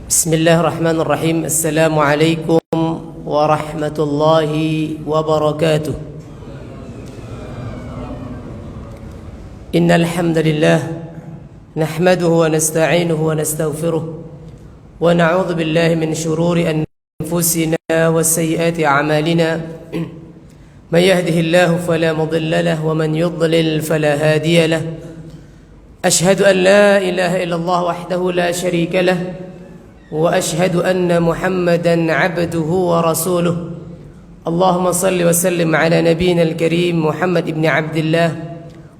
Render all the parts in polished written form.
Bismillahirrahmanirrahim. Assalamualaikum warahmatullahi wabarakatuh. Innal hamdalillah nahmaduhu wa nasta'inuhu wa nastaghfiruh wa na'udzu billahi min shururi anfusina wa sayyiati a'malina. Man yahdihillahu fala mudilla lahu wa man yudlil fala hadiya lahu. Ashhadu an la ilaha illallah wahdahu la sharika lahu وأشهد أن محمدا عبده ورسوله. اللهم صل وسلم على نبينا الكريم محمد بن عبد الله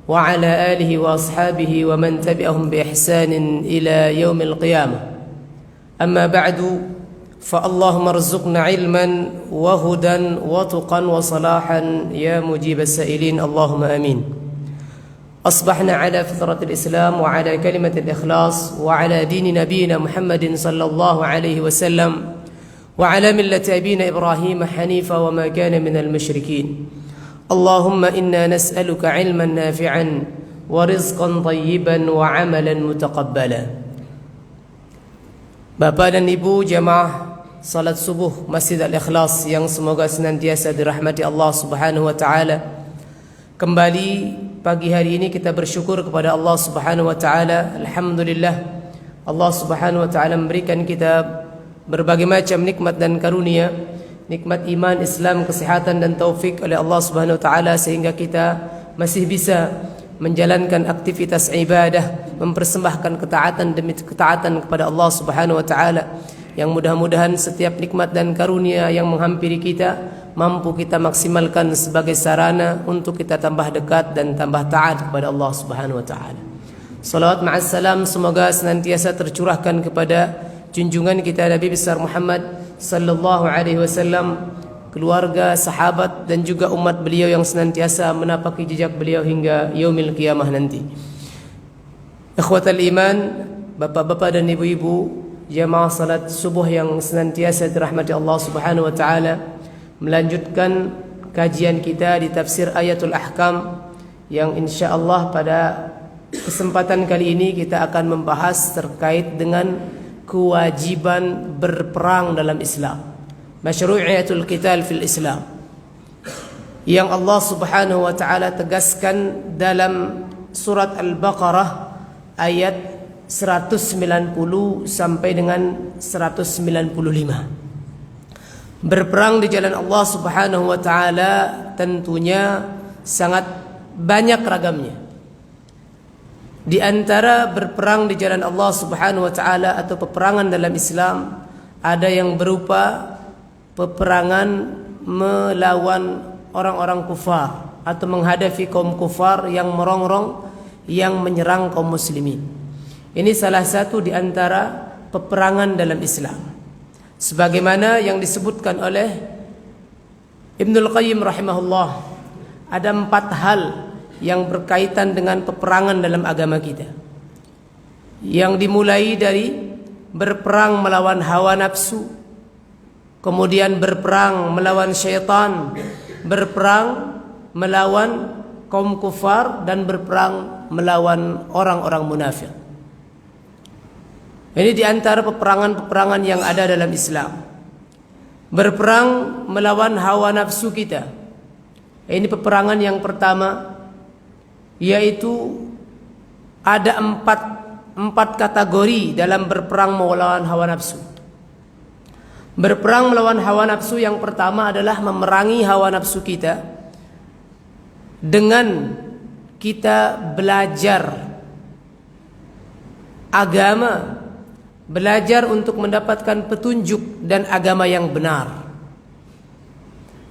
وعلى آله وأصحابه ومن تبعهم بإحسان إلى يوم القيامة. أما بعد فاللهم ارزقنا علما وهدى وتقا وصلاحا يا مجيب السائلين اللهم آمين. أصبحنا على فطرة الإسلام وعلى كلمة الإخلاص وعلى دين نبينا محمد صلى الله عليه وسلم وعلى ملة أبينا إبراهيم حنيفا وما كان من المشركين. اللهم إنا نسألك علما نافعا ورزقا طيبا وعملا متقبلا. Bapak dan Ibu jamaah salat subuh Masjid Al-Ikhlas yang semoga senantiasa dirahmati Allah Subhanahu wa taala. Kembali pagi hari ini kita bersyukur kepada Allah Subhanahu wa taala. Alhamdulillah, Allah Subhanahu wa taala memberikan kita berbagai macam nikmat dan karunia, nikmat iman, Islam, kesehatan dan taufik oleh Allah Subhanahu wa taala sehingga kita masih bisa menjalankan aktivitas ibadah, mempersembahkan ketaatan demi ketaatan kepada Allah Subhanahu wa taala. Yang mudah-mudahan setiap nikmat dan karunia yang menghampiri kita mampu kita maksimalkan sebagai sarana untuk kita tambah dekat dan tambah taat kepada Allah Subhanahu wa taala. Salawat ma'as salam semoga senantiasa tercurahkan kepada junjungan kita Nabi besar Muhammad sallallahu alaihi wasallam, keluarga, sahabat dan juga umat beliau yang senantiasa menapaki jejak beliau hingga yaumil qiyamah nanti. Ikhwatal iman, bapak-bapak dan ibu-ibu, jamaah salat subuh yang senantiasa dirahmati Allah Subhanahu wa taala, melanjutkan kajian kita di tafsir Ayatul Ahkam yang insyaallah pada kesempatan kali ini kita akan membahas terkait dengan kewajiban berperang dalam Islam, masyru'iyatul qital fil Islam, yang Allah Subhanahu wa taala tegaskan dalam surat Al-Baqarah ayat 190 sampai dengan 195. Berperang di jalan Allah Subhanahu wa taala tentunya sangat banyak ragamnya. Di antara berperang di jalan Allah Subhanahu wa taala atau peperangan dalam Islam, ada yang berupa peperangan melawan orang-orang kufar atau menghadapi kaum kufar yang merongrong yang menyerang kaum muslimin. Ini salah satu di antara peperangan dalam Islam. Sebagaimana yang disebutkan oleh Ibnul Qayyim rahimahullah, ada 4 hal yang berkaitan dengan peperangan dalam agama kita. Yang dimulai dari berperang melawan hawa nafsu, kemudian berperang melawan syaitan, berperang melawan kaum kufar, dan berperang melawan orang-orang munafik. Ini di antara peperangan-peperangan yang ada dalam Islam. Berperang melawan hawa nafsu kita. Ini peperangan yang pertama, yaitu ada empat kategori dalam berperang melawan hawa nafsu. Berperang melawan hawa nafsu yang pertama adalah memerangi hawa nafsu kita dengan kita belajar agama, belajar untuk mendapatkan petunjuk dan agama yang benar.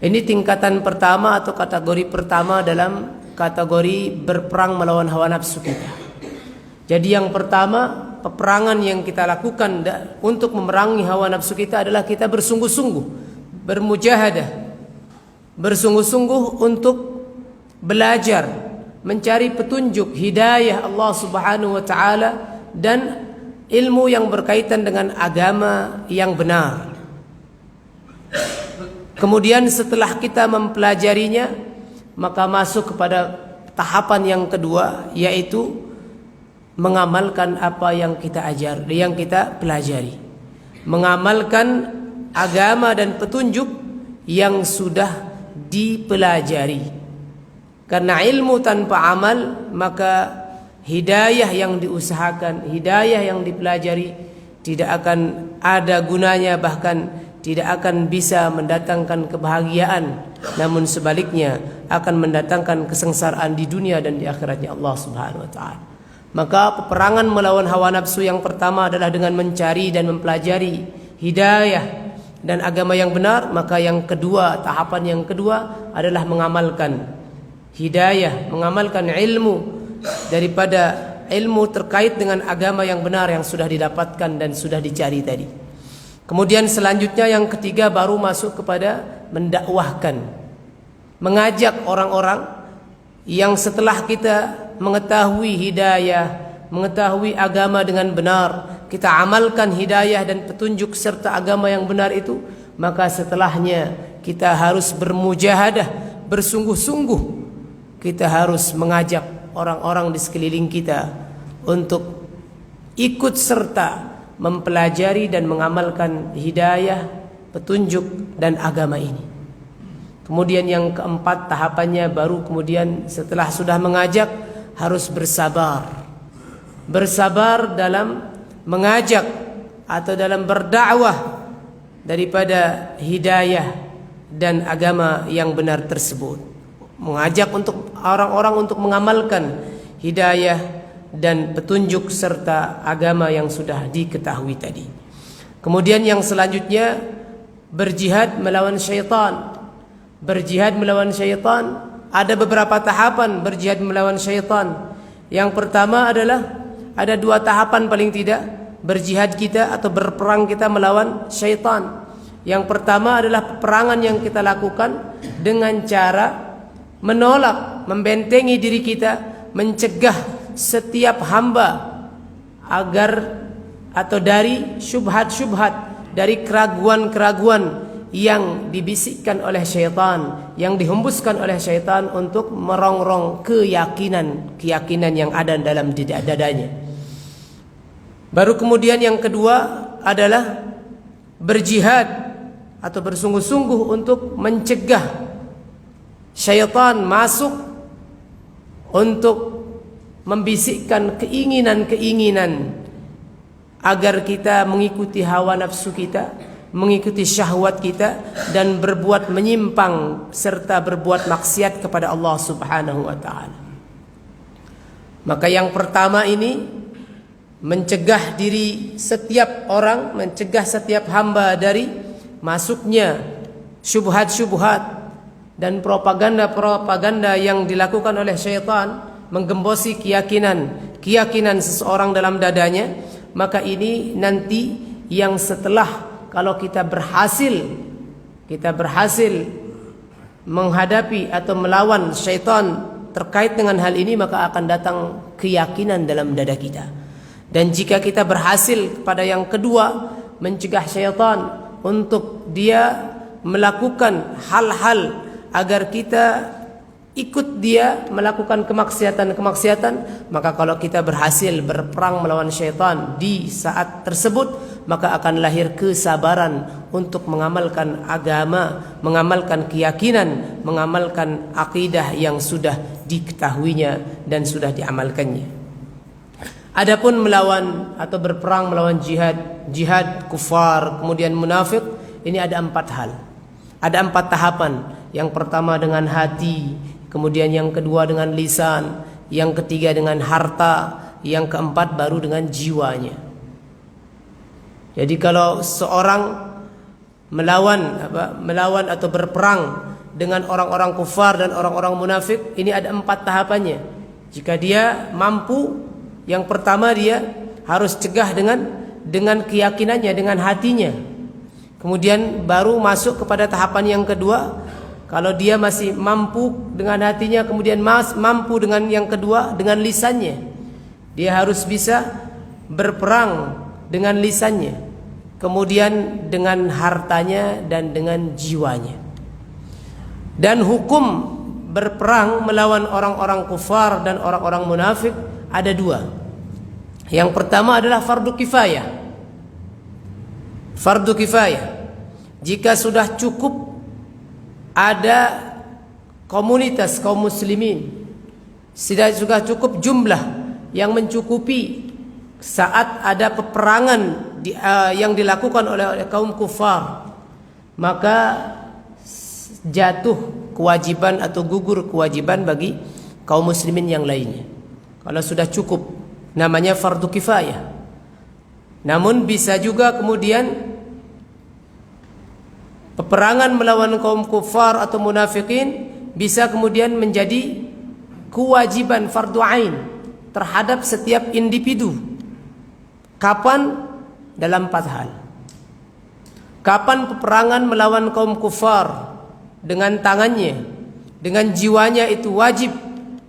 Ini tingkatan pertama atau kategori pertama dalam kategori berperang melawan hawa nafsu kita. Jadi yang pertama, peperangan yang kita lakukan untuk memerangi hawa nafsu kita adalah kita bersungguh-sungguh, bermujahadah, bersungguh-sungguh untuk belajar, mencari petunjuk hidayah Allah Subhanahu wa taala dan ilmu yang berkaitan dengan agama yang benar. Kemudian setelah kita mempelajarinya, maka masuk kepada tahapan yang kedua, yaitu mengamalkan apa yang kita pelajari. mengamalkan agama dan petunjuk yang sudah dipelajari. Karena ilmu tanpa amal, maka hidayah yang diusahakan, hidayah yang dipelajari tidak akan ada gunanya, bahkan tidak akan bisa mendatangkan kebahagiaan, namun sebaliknya akan mendatangkan kesengsaraan di dunia dan di akhiratnya Allah Subhanahu wa taala. Maka peperangan melawan hawa nafsu yang pertama adalah dengan mencari dan mempelajari hidayah dan agama yang benar. Maka yang kedua, tahapan yang kedua adalah mengamalkan hidayah, mengamalkan ilmu daripada ilmu terkait dengan agama yang benar yang sudah didapatkan dan sudah dicari tadi. Kemudian selanjutnya yang ketiga baru masuk kepada mendakwahkan, mengajak orang-orang yang setelah kita mengetahui hidayah, mengetahui agama dengan benar, kita amalkan hidayah dan petunjuk serta agama yang benar itu, maka setelahnya kita harus bermujahadah, bersungguh-sungguh. Kita harus mengajak orang-orang di sekeliling kita untuk ikut serta mempelajari dan mengamalkan hidayah, petunjuk dan agama ini. Kemudian yang keempat tahapannya baru kemudian setelah sudah mengajak harus bersabar. Bersabar dalam mengajak atau dalam berdakwah daripada hidayah dan agama yang benar tersebut. Mengajak untuk orang-orang untuk mengamalkan hidayah dan petunjuk serta agama yang sudah diketahui tadi. Kemudian yang selanjutnya berjihad melawan syaitan. Berjihad melawan syaitan ada beberapa tahapan berjihad melawan syaitan. Yang pertama adalah ada dua tahapan paling tidak berjihad kita atau berperang kita melawan syaitan. Yang pertama adalah peperangan yang kita lakukan dengan cara menolak, membentengi diri kita, mencegah setiap hamba agar atau dari syubhat-syubhat, dari keraguan-keraguan yang dibisikkan oleh syaitan, yang dihembuskan oleh syaitan untuk merongrong keyakinan yang ada dalam dadanya. Baru kemudian yang kedua adalah berjihad atau bersungguh-sungguh untuk mencegah syaitan masuk untuk membisikkan keinginan-keinginan agar kita mengikuti hawa nafsu kita, mengikuti syahwat kita dan berbuat menyimpang serta berbuat maksiat kepada Allah Subhanahu wa taala. Maka yang pertama ini mencegah diri setiap orang, mencegah setiap hamba dari masuknya syubhat-syubhat dan propaganda-propaganda yang dilakukan oleh syaitan menggembosi keyakinan seseorang dalam dadanya. Maka ini nanti yang setelah kalau kita berhasil menghadapi atau melawan syaitan terkait dengan hal ini, maka akan datang keyakinan dalam dada kita. Dan jika kita berhasil pada yang kedua mencegah syaitan untuk dia melakukan hal-hal agar kita ikut dia melakukan kemaksiatan, maka kalau kita berhasil berperang melawan syaitan di saat tersebut, maka akan lahir kesabaran untuk mengamalkan agama, mengamalkan keyakinan, mengamalkan akidah yang sudah diketahuinya dan sudah diamalkannya. Adapun melawan atau berperang melawan jihad kufar kemudian munafik, ini ada 4 hal. Ada 4 tahapan. Yang pertama dengan hati, kemudian yang kedua dengan lisan, yang ketiga dengan harta, yang keempat baru dengan jiwanya. Jadi kalau seorang melawan atau berperang dengan orang-orang kufar dan orang-orang munafik, ini ada 4 tahapannya. Jika dia mampu, yang pertama dia harus cegah dengan keyakinannya, dengan hatinya. Kemudian baru masuk kepada tahapan yang kedua. Kalau dia masih mampu dengan hatinya, kemudian mampu dengan yang kedua dengan lisannya. Dia harus bisa berperang dengan lisannya, kemudian dengan hartanya dan dengan jiwanya. Dan hukum berperang melawan orang-orang kufar dan orang-orang munafik ada 2. Yang pertama adalah fardu kifayah. fardu kifayah. Jika sudah cukup ada komunitas kaum muslimin, sudah cukup jumlah yang mencukupi saat ada peperangan yang dilakukan oleh kaum kufar, maka jatuh kewajiban atau gugur kewajiban bagi kaum muslimin yang lainnya. Kalau sudah cukup, namanya fardu kifayah. Namun bisa juga kemudian peperangan melawan kaum kufar atau munafikin bisa kemudian menjadi kewajiban fardu ain terhadap setiap individu. Kapan? Dalam 4 hal. Kapan peperangan melawan kaum kufar dengan tangannya, dengan jiwanya, itu wajib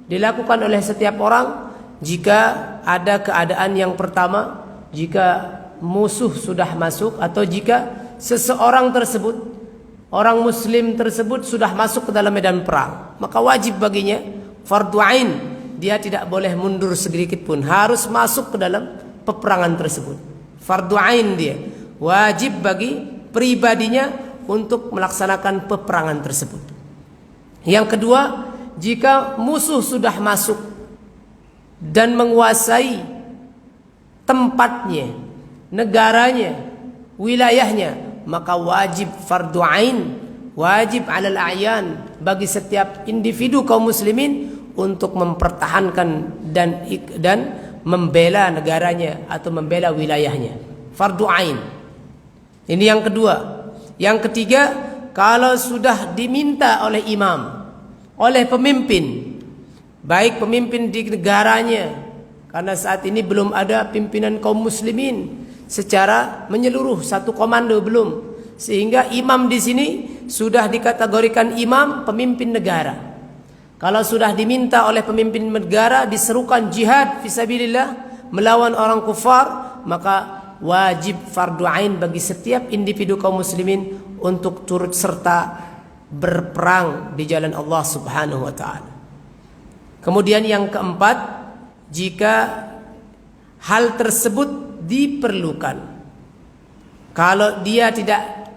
dilakukan oleh setiap orang jika ada keadaan yang pertama, jika musuh sudah masuk atau jika seseorang tersebut, orang muslim tersebut sudah masuk ke dalam medan perang, maka wajib baginya fardu ain, dia tidak boleh mundur sedikit pun, harus masuk ke dalam peperangan tersebut. Fardu ain dia, wajib bagi pribadinya untuk melaksanakan peperangan tersebut. Yang kedua, jika musuh sudah masuk dan menguasai tempatnya, negaranya, wilayahnya, maka wajib fardu ain, wajib alal a'yan bagi setiap individu kaum muslimin untuk mempertahankan dan membela negaranya atau membela wilayahnya. Fardu ain. Ini yang kedua. Yang ketiga, kalau sudah diminta oleh imam, oleh pemimpin, baik pemimpin di negaranya, karena saat ini belum ada pimpinan kaum muslimin secara menyeluruh, satu komando belum, sehingga imam di sini sudah dikategorikan imam pemimpin negara. Kalau sudah diminta oleh pemimpin negara diserukan jihad fisabilillah melawan orang kufar, maka wajib fardu ain bagi setiap individu kaum muslimin untuk turut serta berperang di jalan Allah Subhanahu wa taala. Kemudian yang keempat, jika hal tersebut diperlukan, kalau dia tidak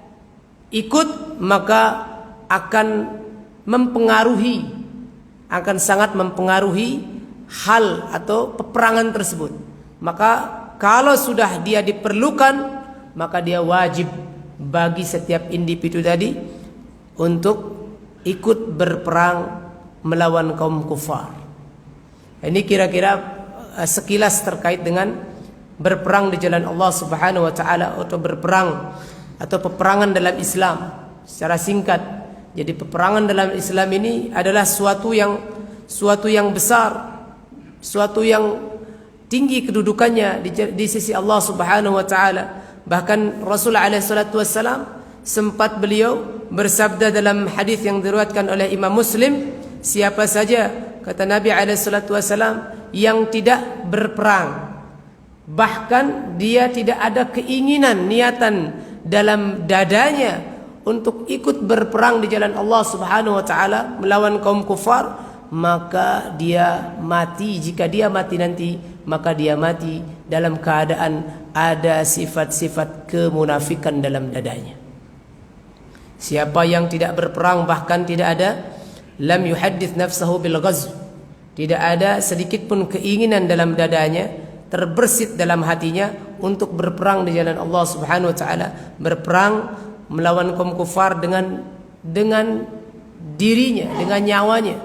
ikut maka akan mempengaruhi, akan sangat mempengaruhi hal atau peperangan tersebut. Maka kalau sudah dia diperlukan, maka dia wajib bagi setiap individu tadi untuk ikut berperang melawan kaum kufar. Ini kira-kira sekilas terkait dengan berperang di jalan Allah Subhanahu wa taala atau berperang atau peperangan dalam Islam secara singkat. Jadi peperangan dalam Islam ini adalah suatu yang besar, suatu yang tinggi kedudukannya di sisi Allah Subhanahu wa taala. Bahkan Rasulullah alaihi salatu wasallam sempat beliau bersabda dalam hadis yang diriwayatkan oleh Imam Muslim, siapa saja, kata Nabi alaihi salatu wasallam, yang tidak berperang, bahkan dia tidak ada keinginan, niatan dalam dadanya untuk ikut berperang di jalan Allah Subhanahu wa taala melawan kaum kufar, maka dia mati. Jika dia mati nanti, maka dia mati dalam keadaan ada sifat-sifat kemunafikan dalam dadanya. Siapa yang tidak berperang, bahkan tidak ada lam yuhaddits nafsahu bil ghazw, tidak ada sedikit pun keinginan dalam dadanya, terbersit dalam hatinya untuk berperang di jalan Allah Subhanahu wa taala, berperang melawan kaum kufar dengan dirinya, dengan nyawanya,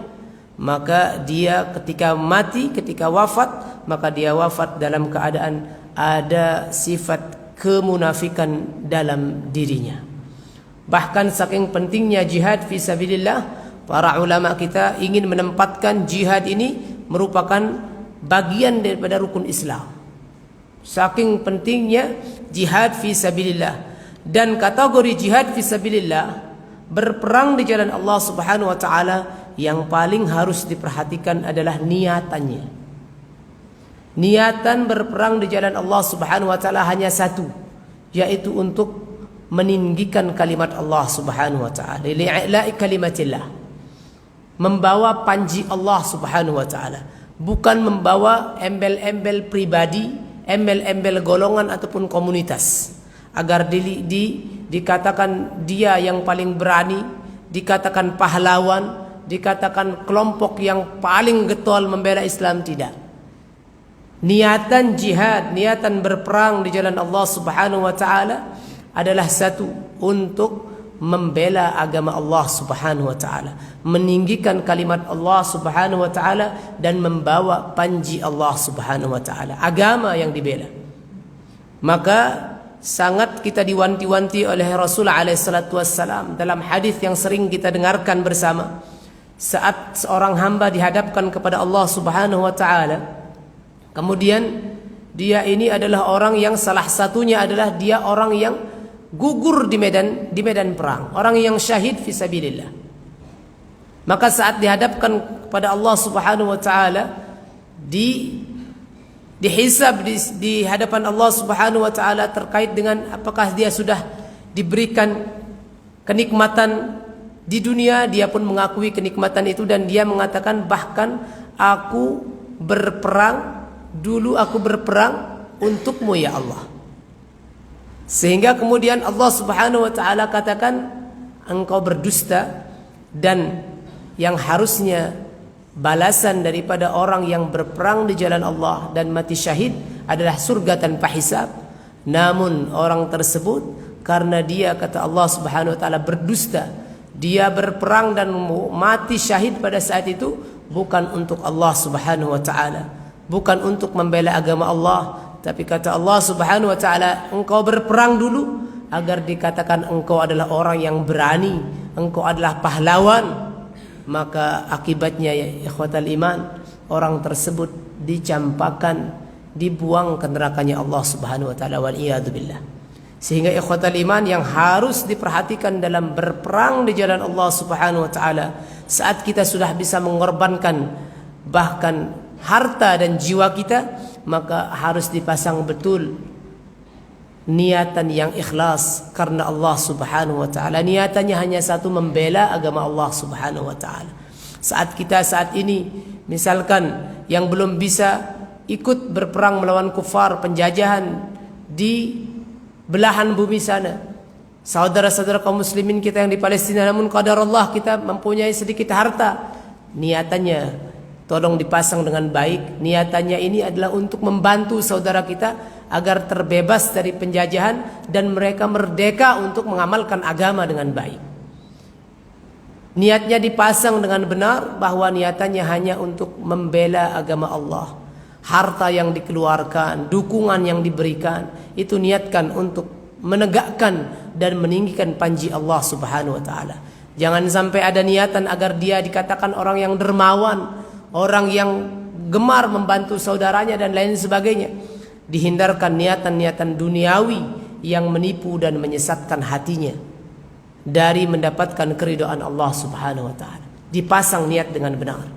maka dia ketika mati, ketika wafat, maka dia wafat dalam keadaan ada sifat kemunafikan dalam dirinya. Bahkan saking pentingnya jihad fisabilillah, para ulama kita ingin menempatkan jihad ini merupakan bagian daripada rukun Islam. Saking pentingnya jihad fisabilillah, dan kategori jihad fisabilillah, berperang di jalan Allah Subhanahu wa taala, yang paling harus diperhatikan adalah niatannya. Niatan berperang di jalan Allah Subhanahu wa taala hanya satu, yaitu untuk meninggikan kalimat Allah Subhanahu wa taala, li'ila'i kalimatillah, membawa panji Allah Subhanahu wa taala, bukan membawa embel-embel pribadi, embel-embel golongan ataupun komunitas, agar dikatakan dia yang paling berani, dikatakan pahlawan, dikatakan kelompok yang paling getol membela Islam. Tidak. Niatan jihad, niatan berperang di jalan Allah Subhanahu wa taala adalah satu, untuk membela agama Allah Subhanahu wa taala, meninggikan kalimat Allah Subhanahu wa taala dan membawa panji Allah Subhanahu wa taala, agama yang dibela. Maka sangat kita diwanti-wanti oleh Rasul alaihi salatu wassalam dalam hadis yang sering kita dengarkan bersama, saat seorang hamba dihadapkan kepada Allah Subhanahu wa taala, kemudian dia ini adalah orang yang salah satunya adalah dia orang yang gugur di medan perang, orang yang syahid fi sabilillah. Maka saat dihadapkan kepada Allah Subhanahu wa taala, dihisab di hadapan Allah Subhanahu wa taala terkait dengan apakah dia sudah diberikan kenikmatan di dunia. Dia pun mengakui kenikmatan itu dan dia mengatakan, bahkan aku berperang dulu, aku berperang untukmu ya Allah. Sehingga kemudian Allah Subhanahu wa taala katakan, engkau berdusta, dan yang harusnya balasan daripada orang yang berperang di jalan Allah dan mati syahid adalah surga tanpa hisab. Namun orang tersebut karena dia, kata Allah Subhanahu wa taala, berdusta, dia berperang dan mati syahid pada saat itu bukan untuk Allah Subhanahu wa taala, bukan untuk membela agama Allah, tapi kata Allah Subhanahu wa taala, engkau berperang dulu agar dikatakan engkau adalah orang yang berani, engkau adalah pahlawan. Maka akibatnya ya ikhwatal iman, orang tersebut dicampakkan, dibuang ke nerakanya Allah Subhanahu wa taala, wal iyadu billah. Sehingga ikhwatal iman yang harus diperhatikan dalam berperang di jalan Allah Subhanahu wa taala, saat kita sudah bisa mengorbankan bahkan harta dan jiwa kita, maka harus dipasang betul niatan yang ikhlas karena Allah Subhanahu wa taala. Niatannya hanya satu, membela agama Allah Subhanahu wa taala. Saat ini misalkan yang belum bisa ikut berperang melawan kufar, penjajahan di belahan bumi sana, saudara-saudara kaum muslimin kita yang di Palestina, namun qadar Allah kita mempunyai sedikit harta, niatannya tolong dipasang dengan baik. Niatannya ini adalah untuk membantu saudara kita agar terbebas dari penjajahan dan mereka merdeka untuk mengamalkan agama dengan baik. Niatnya dipasang dengan benar, bahwa niatannya hanya untuk membela agama Allah. Harta yang dikeluarkan, dukungan yang diberikan, itu niatkan untuk menegakkan dan meninggikan panji Allah Subhanahu wa taala. Jangan sampai ada niatan agar dia dikatakan orang yang dermawan, orang yang gemar membantu saudaranya dan lain sebagainya. Dihindarkan niatan-niatan duniawi yang menipu dan menyesatkan hatinya dari mendapatkan keridhaan Allah Subhanahu wa taala. Dipasang niat dengan benar.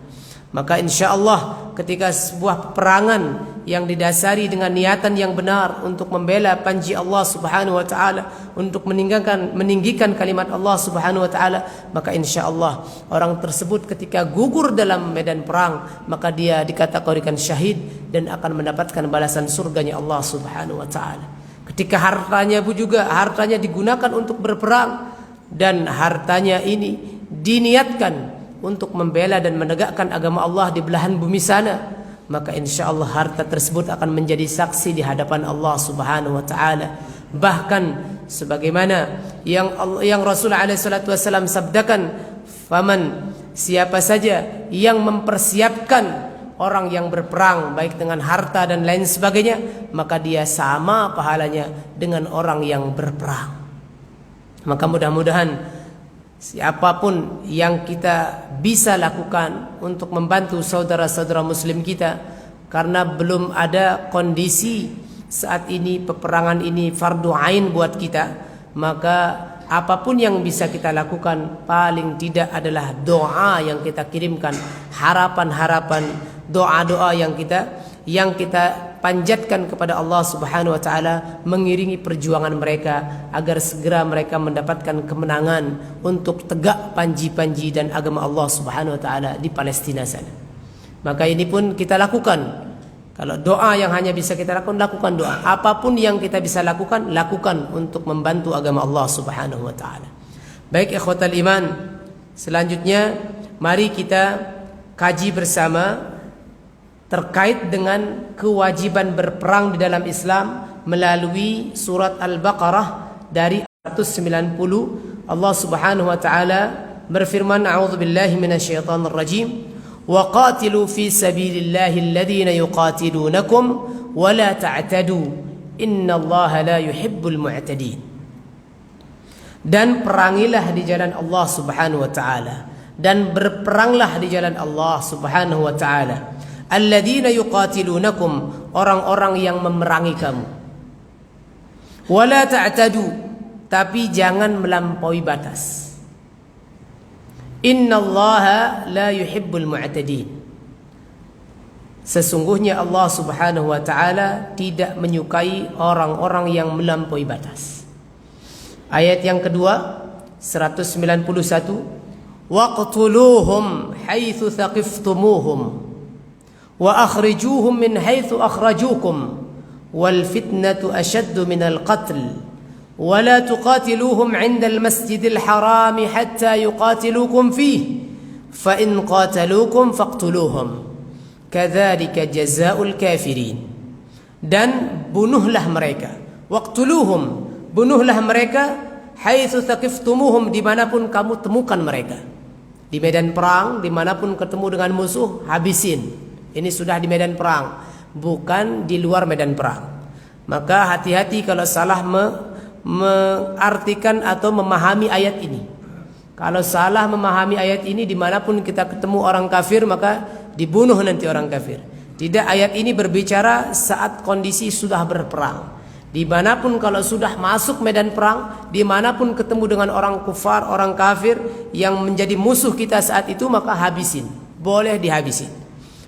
Maka insya Allah ketika sebuah peperangan yang didasari dengan niatan yang benar untuk membela panji Allah Subhanahu wa taala, untuk meninggikan kalimat Allah Subhanahu wa taala, maka insya Allah orang tersebut ketika gugur dalam medan perang, maka dia dikategorikan syahid dan akan mendapatkan balasan surganya Allah Subhanahu wa taala. Ketika hartanya digunakan untuk berperang dan hartanya ini diniatkan untuk membela dan menegakkan agama Allah di belahan bumi sana, maka insya Allah harta tersebut akan menjadi saksi di hadapan Allah Subhanahu wa taala. Bahkan sebagaimana yang Rasul alaihi salatu wasallam sabdakan, faman, siapa saja yang mempersiapkan orang yang berperang baik dengan harta dan lain sebagainya, maka dia sama pahalanya dengan orang yang berperang. Maka mudah-mudahan siapapun yang kita bisa lakukan untuk membantu saudara-saudara muslim kita, karena belum ada kondisi saat ini peperangan ini fardu ain buat kita, maka apapun yang bisa kita lakukan paling tidak adalah doa yang kita kirimkan, harapan-harapan, doa-doa yang kita panjatkan kepada Allah Subhanahu wa taala, mengiringi perjuangan mereka agar segera mereka mendapatkan kemenangan untuk tegak panji-panji dan agama Allah Subhanahu wa taala di Palestina sana. Maka ini pun kita lakukan Kalau doa yang hanya bisa kita lakukan doa. Apapun yang kita bisa lakukan untuk membantu agama Allah Subhanahu wa taala. Baik ikhwatal iman, selanjutnya mari kita kaji bersama terkait dengan kewajiban berperang di dalam Islam melalui surat Al-Baqarah dari 190. Allah Subhanahu wa taala berfirman, a'udzubillahi minasyaitonir rajim. وَقَاتِلُوا فِي سَبِيلِ اللَّهِ الَّذِينَ يُقَاتِلُونَكُمْ وَلَا تَعْتَدُوا إِنَّ اللَّهَ لَا يُحِبُّ الْمُعْتَدِينَ. Dan perangilah di jalan Allah Subhanahu wa taala, dan berperanglah di jalan Allah Subhanahu wa taala. Alladzina yuqatilunakum, orang-orang yang memerangi kamu. Wala ta'tadu, tapi jangan melampaui batas. Innallaha la yuhibbul mu'tadin. Sesungguhnya Allah Subhanahu wa taala tidak menyukai orang-orang yang melampaui batas. Ayat yang kedua 191, waqtuluhum haitsu thaqiftumuhum wa akhrijuhum min haitsu akhrajukum wal fitnatu ashaddu minal qatl ولا تقاتلوهم عند المسجد الحرام حتى يقاتلوكم فيه فإن قاتلوكم فاقتلوهم كذلك جزاء الكافرين. Dan bunuhlah mereka, waqtuluhum, bunuhlah mereka, haitsu thaqiftumuhum, dimanapun kamu temukan mereka. Di medan perang, dimanapun ketemu dengan musuh, habisin. Ini sudah di medan perang, bukan di luar medan perang. Maka hati-hati kalau salah mengartikan atau memahami ayat ini. Kalau salah memahami ayat ini, dimanapun kita ketemu orang kafir maka dibunuh nanti orang kafir. Tidak, ayat ini berbicara saat kondisi sudah berperang. Dimanapun kalau sudah masuk medan perang, dimanapun ketemu dengan orang kufar, orang kafir yang menjadi musuh kita saat itu, maka habisin, boleh dihabisin.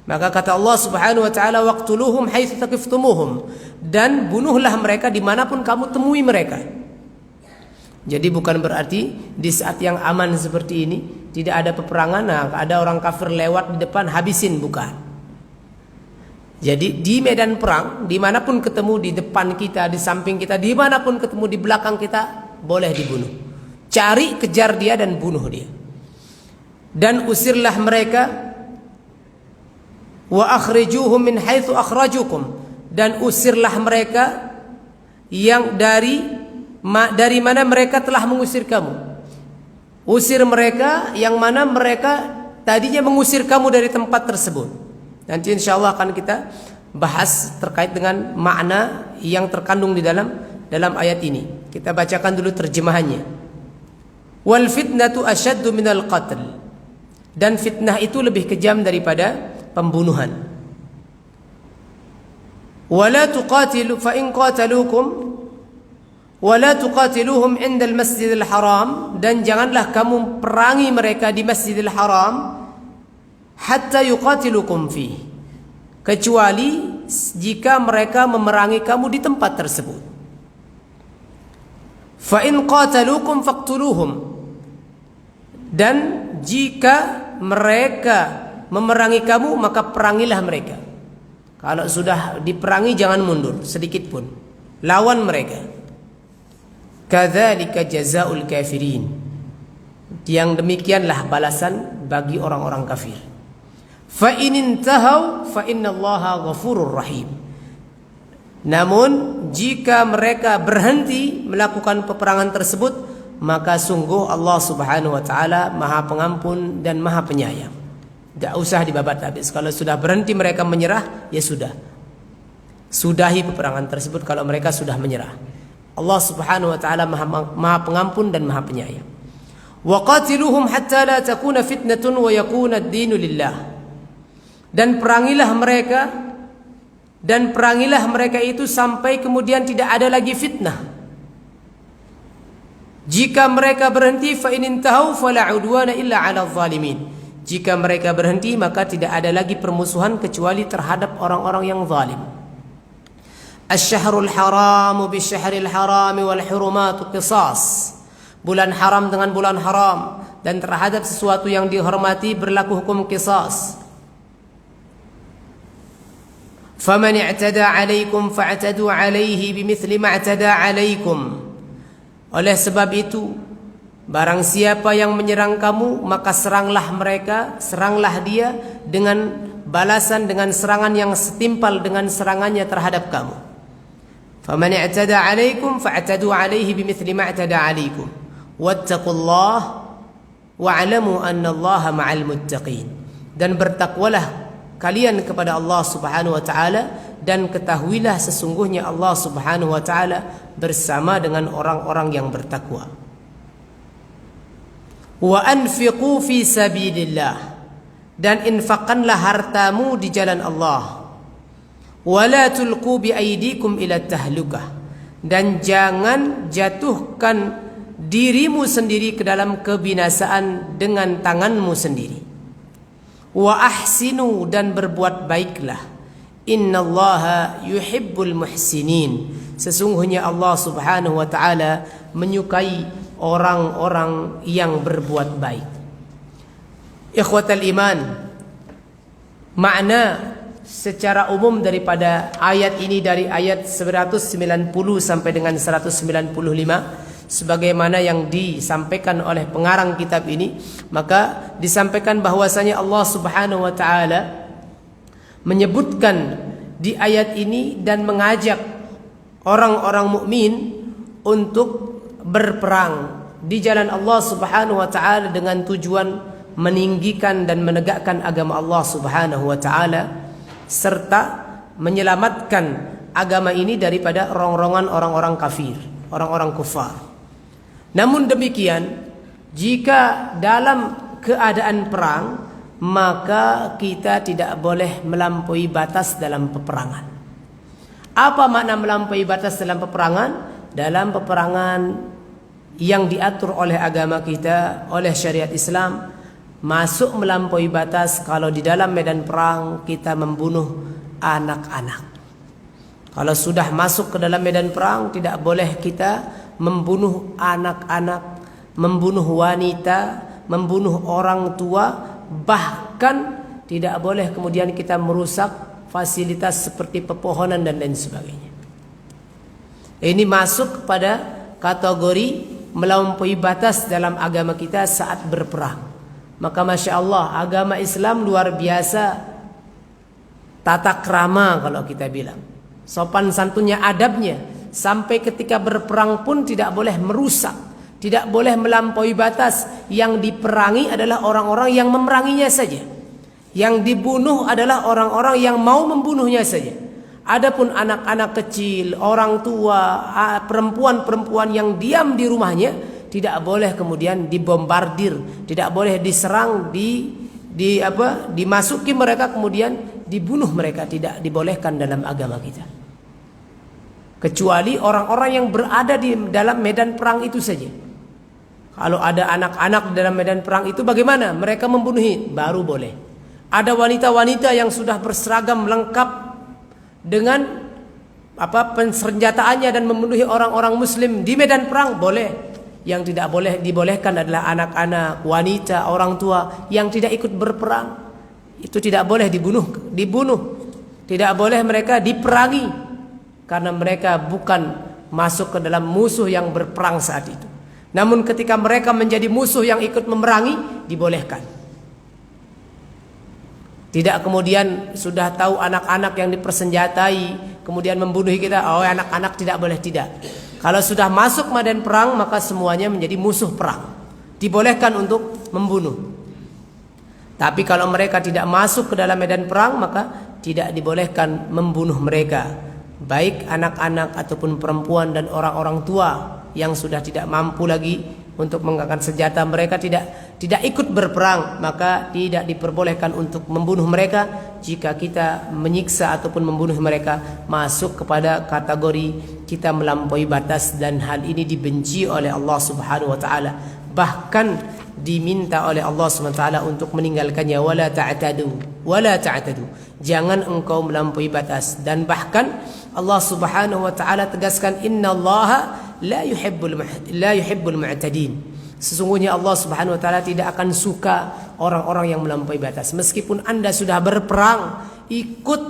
Maka kata Allah Subhanahu wa taala, waqtuluhum haitsu thaqiftumuhum, dan bunuhlah mereka dimanapun kamu temui mereka. Jadi bukan berarti di saat yang aman seperti ini tidak ada peperangan, nah, ada orang kafir lewat di depan habisin, bukan. Jadi di medan perang, dimanapun ketemu, di depan kita, di samping kita, dimanapun ketemu, di belakang kita, boleh dibunuh. Cari, kejar dia dan bunuh dia. Dan usirlah mereka, wa akhrijuhum min haitsu akhrajukum, dan usirlah mereka yang dari mana mereka telah mengusir kamu. Usir mereka yang mana mereka tadinya mengusir kamu dari tempat tersebut. Nanti insyaallah akan kita bahas terkait dengan makna yang terkandung di dalam ayat ini. Kita bacakan dulu terjemahannya. Wal fitnatu asyaddu minal qatl, dan fitnah itu lebih kejam daripada pembunuhan. Wala tuqatilu fa in qataluukum wala tuqatiluhum indal masjidil haram, dan janganlah kamu perangi mereka di Masjidil Haram hatta yuqatilukum fi, kecuali jika mereka memerangi kamu di tempat tersebut. Fa in qataluukum faqtuluhum, dan jika mereka memerangi kamu maka perangilah mereka. Kalau sudah diperangi jangan mundur sedikit pun, lawan mereka. Kadzalika jazaa'ul kafirin, yang demikianlah balasan bagi orang-orang kafir. Fa in intahau fa innallaha ghafurur rahim, namun jika mereka berhenti melakukan peperangan tersebut, maka sungguh Allah Subhanahu wa taala Maha Pengampun dan Maha Penyayang. Tidak usah dibabat habis. Kalau sudah berhenti mereka menyerah, ya sudah, sudahi peperangan tersebut kalau mereka sudah menyerah. Allah Subhanahu wa taala Maha Pengampun dan Maha Penyayang. Wa qatiluhum hatta la takuna fitnatun wa yakuna ad-dinu lillah, dan perangilah mereka itu sampai kemudian tidak ada lagi fitnah. Jika mereka berhenti, fa in intahau fala udwana illa 'alal zalimin, jika mereka berhenti maka tidak ada lagi permusuhan kecuali terhadap orang-orang yang zalim. Asy-syahrul haramu bisy-syahril harami wal hurumatu qisas, bulan haram dengan bulan haram, dan terhadap sesuatu yang dihormati berlaku hukum qisas. faman i'tada 'alaikum fa'tadu 'alaihi bimithli ma i'tada 'alaikum. Oleh sebab itu, barang siapa yang menyerang kamu, maka seranglah dia dengan balasan, dengan serangan yang setimpal dengan serangannya terhadap kamu. Faman i'tada 'alaikum fa'tadu 'alaihi bimithli ma i'tada 'alaikum. Wattaqullaha wa'lamu annallaha ma'al muttaqin. Dan bertakwalah kalian kepada Allah Subhanahu wa taala, dan ketahuilah sesungguhnya Allah Subhanahu wa taala bersama dengan orang-orang yang bertakwa. Wa anfiqu fi sabilillah, dan infakkanlah hartamu di jalan Allah. Wa la tulqu bi aydikum ila tahlukah, dan jangan jatuhkan dirimu sendiri ke dalam kebinasaan dengan tanganmu sendiri. Wa ahsinu, dan berbuat baiklah. Innallaha yuhibbul muhsinin, sesungguhnya Allah Subhanahu wa taala menyukai orang-orang yang berbuat baik. Ikhwatal iman, makna secara umum daripada ayat ini, dari ayat 190 sampai dengan 195, sebagaimana yang disampaikan oleh pengarang kitab ini, maka disampaikan bahwasanya Allah Subhanahu wa taala menyebutkan di ayat ini dan mengajak orang-orang mukmin untuk berperang di jalan Allah Subhanahu wa taala dengan tujuan meninggikan dan menegakkan agama Allah Subhanahu wa taala, serta menyelamatkan agama ini daripada rongrongan orang-orang kafir, orang-orang kufar. Namun demikian, jika dalam keadaan perang, maka kita tidak boleh melampaui batas dalam peperangan. Apa makna melampaui batas dalam peperangan? Dalam peperangan yang diatur oleh agama kita, oleh syariat Islam, masuk melampaui batas kalau di dalam medan perang kita membunuh anak-anak. Kalau sudah masuk ke dalam medan perang, tidak boleh kita membunuh anak-anak, membunuh wanita, membunuh orang tua, bahkan tidak boleh kemudian kita merusak fasilitas seperti pepohonan dan lain sebagainya. Ini masuk kepada kategori melampaui batas dalam agama kita saat berperang. Maka Masya Allah, agama Islam luar biasa tata krama, kalau kita bilang sopan santunnya, adabnya, sampai ketika berperang pun tidak boleh merusak, tidak boleh melampaui batas. Yang diperangi adalah orang-orang yang memeranginya saja, yang dibunuh adalah orang-orang yang mau membunuhnya saja. Adapun anak-anak kecil, orang tua, perempuan-perempuan yang diam di rumahnya, tidak boleh kemudian dibombardir, tidak boleh diserang, dimasuki mereka kemudian dibunuh mereka, tidak dibolehkan dalam agama kita. Kecuali orang-orang yang berada di dalam medan perang itu saja. Kalau ada anak-anak dalam medan perang itu bagaimana? Mereka membunuhi, baru boleh. Ada wanita-wanita yang sudah berseragam lengkap dengan persenjataannya dan memenuhi orang-orang muslim di medan perang, boleh. Yang tidak boleh dibolehkan adalah anak-anak, wanita, orang tua yang tidak ikut berperang. Itu tidak boleh dibunuh. Tidak boleh mereka diperangi, karena mereka bukan masuk ke dalam musuh yang berperang saat itu. Namun ketika mereka menjadi musuh yang ikut memerangi, dibolehkan. Tidak kemudian sudah tahu anak-anak yang dipersenjatai kemudian membunuh kita, oh anak-anak tidak boleh, tidak. Kalau sudah masuk medan perang, maka semuanya menjadi musuh perang, dibolehkan untuk membunuh. Tapi kalau mereka tidak masuk ke dalam medan perang, maka tidak dibolehkan membunuh mereka, baik anak-anak ataupun perempuan dan orang-orang tua yang sudah tidak mampu lagi untuk mengangkat senjata. Mereka tidak ikut berperang, maka tidak diperbolehkan untuk membunuh mereka. Jika kita menyiksa ataupun membunuh mereka, masuk kepada kategori kita melampaui batas, dan hal ini dibenci oleh Allah Subhanahu wa taala. Bahkan diminta oleh Allah Subhanahu wa taala untuk meninggalkannya. Wala ta'tadu, jangan engkau melampaui batas. Dan bahkan Allah Subhanahu wa taala tegaskan, innallaha la yuhibbul mu'tadin. Sesungguhnya Allah Subhanahu wa taala tidak akan suka orang-orang yang melampaui batas. Meskipun Anda sudah berperang, ikut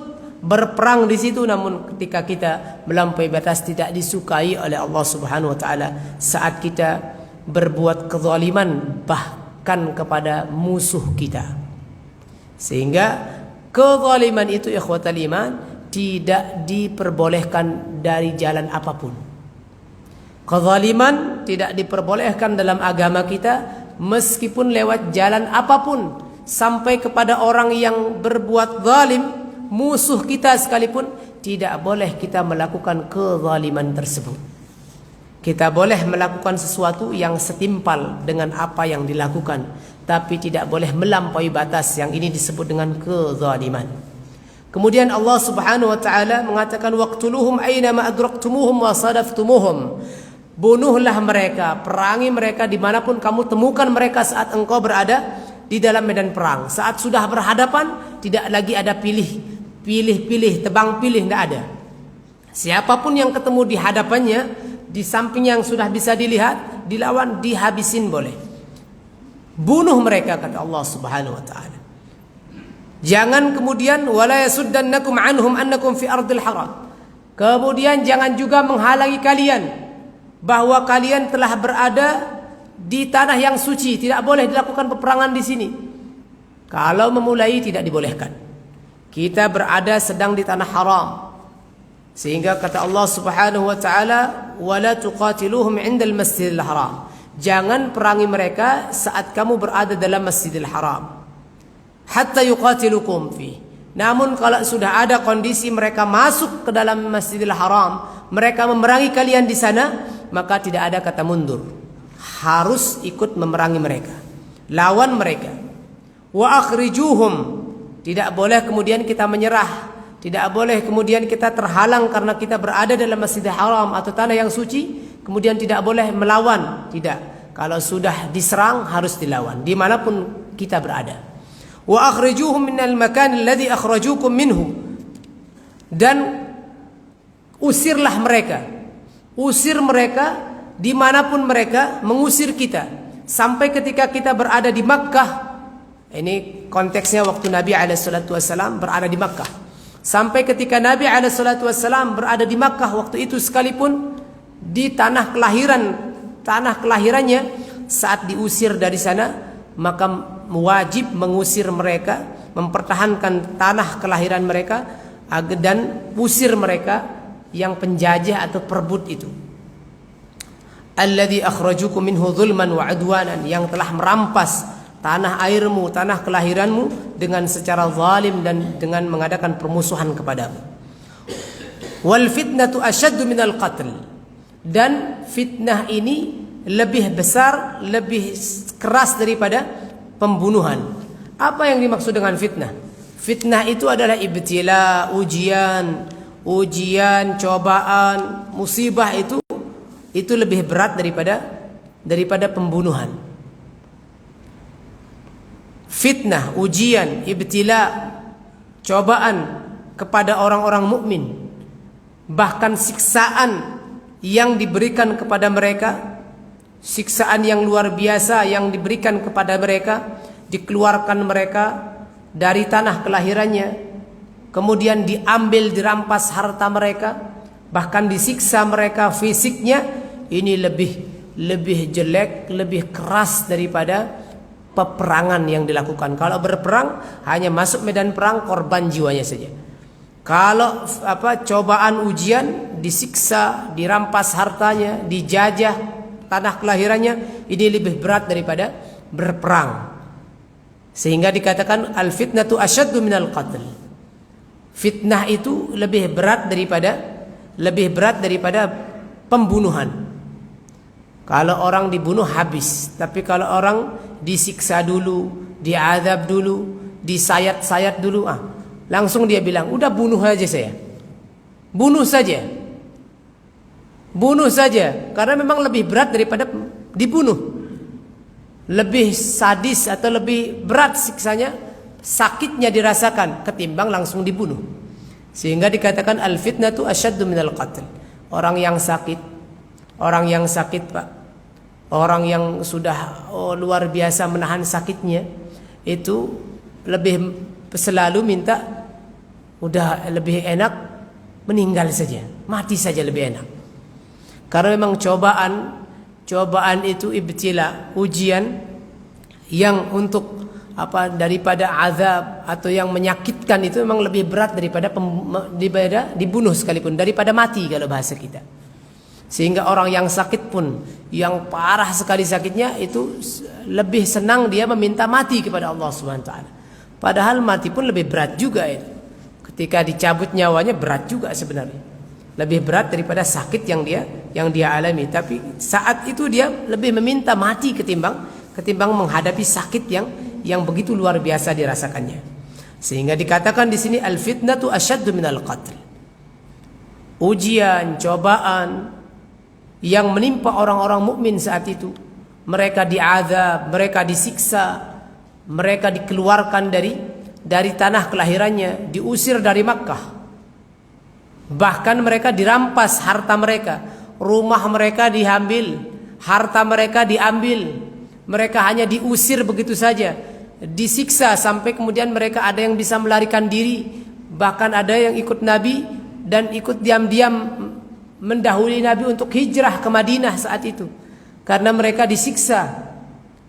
berperang di situ, namun ketika kita melampaui batas tidak disukai oleh Allah Subhanahu wa taala. Saat kita berbuat kezaliman bahkan kepada musuh kita. Sehingga kezaliman itu ikhwatal iman tidak diperbolehkan dari jalan apapun. Kezaliman tidak diperbolehkan dalam agama kita meskipun lewat jalan apapun. Sampai kepada orang yang berbuat zalim, musuh kita sekalipun, tidak boleh kita melakukan kezaliman tersebut. Kita boleh melakukan sesuatu yang setimpal dengan apa yang dilakukan, tapi tidak boleh melampaui batas. Yang ini disebut dengan kezaliman. Kemudian Allah Subhanahu wa taala mengatakan waqtuluhum aina ma adraktumuhum wa sadaftumuhum. Bunuhlah mereka, perangi mereka dimanapun kamu temukan mereka saat engkau berada di dalam medan perang. Saat sudah berhadapan, tidak lagi ada pilih, tebang pilih, tidak ada. Siapapun yang ketemu di hadapannya, di samping yang sudah bisa dilihat, dilawan, dihabisin boleh. Bunuh mereka, kata Allah Subhanahu wa taala. Jangan kemudian wala yasuddannakum anhum annakum fi ardil haram. Kemudian jangan juga menghalangi kalian bahwa kalian telah berada di tanah yang suci. Tidak boleh dilakukan peperangan di sini. Kalau memulai tidak dibolehkan. Kita berada sedang di tanah haram. Sehingga kata Allah Subhanahu wa taala, "Wala tuqatiluhum 'indal Masjidil Haram." Jangan perangi mereka saat kamu berada dalam Masjidil Haram. Hatta yuqatilukum fi. Namun kalau sudah ada kondisi mereka masuk ke dalam Masjidil Haram, mereka memerangi kalian di sana, maka tidak ada kata mundur. Harus ikut memerangi mereka, lawan mereka. Wa akhrijuhum. Tidak boleh kemudian kita menyerah. Tidak boleh kemudian kita terhalang karena kita berada dalam Masjidil Haram atau tanah yang suci, kemudian tidak boleh melawan. Tidak. Kalau sudah diserang harus dilawan dimanapun kita berada. Wa akhrijuhum minal makan alladhi akhrajukum minhu. Dan usirlah mereka. Usir mereka dimanapun mereka mengusir kita. Sampai ketika kita berada di Makkah. Ini konteksnya waktu Nabi SAW berada di Makkah. Sampai ketika Nabi SAW berada di Makkah waktu itu sekalipun, di tanah kelahirannya, saat diusir dari sana, maka wajib mengusir mereka, mempertahankan tanah kelahiran mereka, dan usir mereka yang penjajah atau perebut itu. Alladzi akhrajukum minhu zulman wa adwanan, yang telah merampas tanah airmu, tanah kelahiranmu dengan secara zalim dan dengan mengadakan permusuhan kepadamu. Wal fitnatu asyaddu minal qatl. Dan fitnah ini lebih besar, lebih keras daripada pembunuhan. Apa yang dimaksud dengan fitnah? Fitnah itu adalah ibtila, ujian, cobaan, musibah itu lebih berat daripada pembunuhan. Fitnah, ujian, ibtila, cobaan kepada orang-orang mukmin, bahkan siksaan yang diberikan kepada mereka, siksaan yang luar biasa yang diberikan kepada mereka, dikeluarkan mereka dari tanah kelahirannya, kemudian diambil, dirampas harta mereka, bahkan disiksa mereka fisiknya, ini lebih jelek, lebih keras daripada peperangan yang dilakukan. Kalau berperang hanya masuk medan perang, korban jiwanya saja. Kalau cobaan, ujian, disiksa, dirampas hartanya, dijajah tanah kelahirannya, ini lebih berat daripada berperang. Sehingga dikatakan al-fitnatu asyaddu minal qatl. Fitnah itu lebih berat daripada pembunuhan. Kalau orang dibunuh habis, tapi kalau orang disiksa dulu, diazab dulu, disayat-sayat dulu, langsung dia bilang, udah bunuh aja saya. Bunuh saja. Bunuh saja. Karena memang lebih berat daripada dibunuh. Lebih sadis atau lebih berat siksanya, sakitnya dirasakan ketimbang langsung dibunuh. Sehingga dikatakan al-fitnatu asyaddu minal qatl. Orang yang sakit Pak, orang yang sudah luar biasa menahan sakitnya, itu lebih selalu minta udah lebih enak meninggal saja, mati saja lebih enak. Karena memang cobaan itu ibtila, ujian yang untuk daripada azab atau yang menyakitkan itu memang lebih berat daripada dibunuh sekalipun, daripada mati kalau bahasa kita. Sehingga orang yang sakit pun, yang parah sekali sakitnya, itu lebih senang dia meminta mati kepada Allah Subhanahu wa taala. Padahal mati pun lebih berat juga itu. Ketika dicabut nyawanya berat juga sebenarnya. Lebih berat daripada sakit yang dia alami. Tapi saat itu dia lebih meminta mati ketimbang menghadapi sakit yang begitu luar biasa dirasakannya. Sehingga dikatakan di sini al-fitnatu asyaddu minal qatl. Ujian, cobaan yang menimpa orang-orang mukmin saat itu, mereka diazab, mereka disiksa, mereka dikeluarkan dari tanah kelahirannya, diusir dari Makkah. Bahkan mereka dirampas harta mereka, rumah mereka diambil, harta mereka diambil. Mereka hanya diusir begitu saja, disiksa sampai kemudian mereka ada yang bisa melarikan diri, bahkan ada yang ikut Nabi dan ikut diam-diam mendahului Nabi untuk hijrah ke Madinah saat itu, karena mereka disiksa,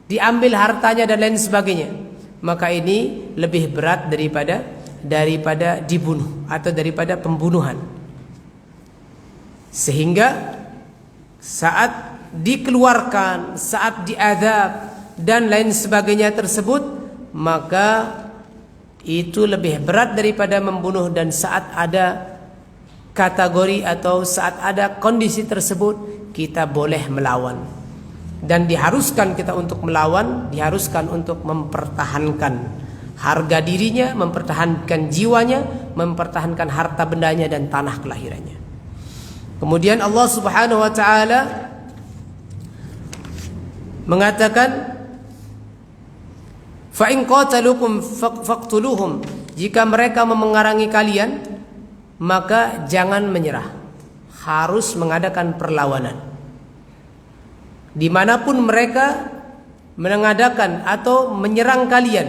diambil hartanya dan lain sebagainya. Maka ini lebih berat daripada dibunuh atau daripada pembunuhan. Sehingga saat dikeluarkan, saat diazab dan lain sebagainya tersebut, maka itu lebih berat daripada membunuh. Dan saat ada kategori atau saat ada kondisi tersebut, kita boleh melawan, dan diharuskan kita untuk melawan, diharuskan untuk mempertahankan harga dirinya, mempertahankan jiwanya, mempertahankan harta bendanya dan tanah kelahirannya. Kemudian Allah Subhanahu wa taala mengatakan, fa in qataluukum faqtuluhum, jika mereka memengarangi kalian, maka jangan menyerah, harus mengadakan perlawanan. Dimanapun mereka mengadakan atau menyerang kalian,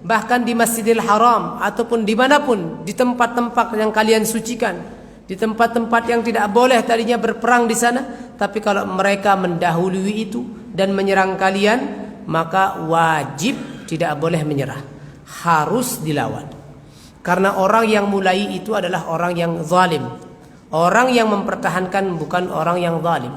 bahkan di Masjidil Haram ataupun dimanapun, di tempat-tempat yang kalian sucikan, di tempat-tempat yang tidak boleh tadinya berperang di sana, tapi kalau mereka mendahului itu dan menyerang kalian, maka wajib tidak boleh menyerah, harus dilawan. Karena orang yang mulai itu adalah orang yang zalim. Orang yang mempertahankan bukan orang yang zalim.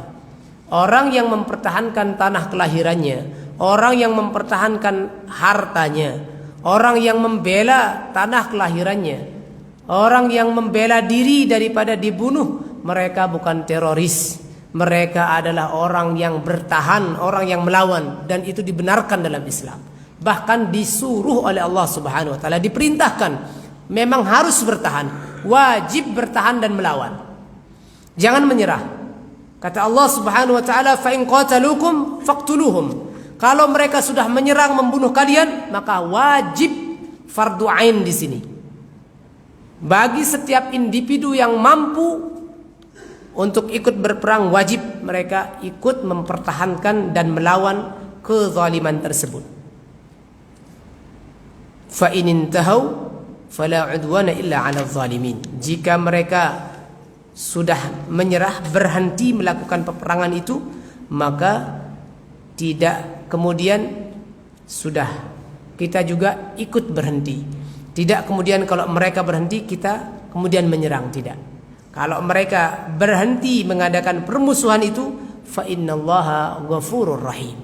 Orang yang mempertahankan tanah kelahirannya, orang yang mempertahankan hartanya, orang yang membela tanah kelahirannya, orang yang membela diri daripada dibunuh, mereka bukan teroris. Mereka adalah orang yang bertahan, orang yang melawan, dan itu dibenarkan dalam Islam. Bahkan disuruh oleh Allah Subhanahu wa taala, diperintahkan memang harus bertahan, wajib bertahan dan melawan. Jangan menyerah. Kata Allah Subhanahu wa taala, fa in qataluukum faqtuluhum. Kalau mereka sudah menyerang, membunuh kalian, maka wajib fardu ain di sini. Bagi setiap individu yang mampu untuk ikut berperang, wajib mereka ikut mempertahankan dan melawan kezaliman tersebut. Fa in intahau fala udwana illa 'alal zalimin. Jika mereka sudah menyerah, berhenti melakukan peperangan itu, maka tidak kemudian sudah kita juga ikut berhenti. Tidak kemudian kalau mereka berhenti kita kemudian menyerang, tidak. Kalau mereka berhenti mengadakan permusuhan itu, fa innallaha ghafurur rahim,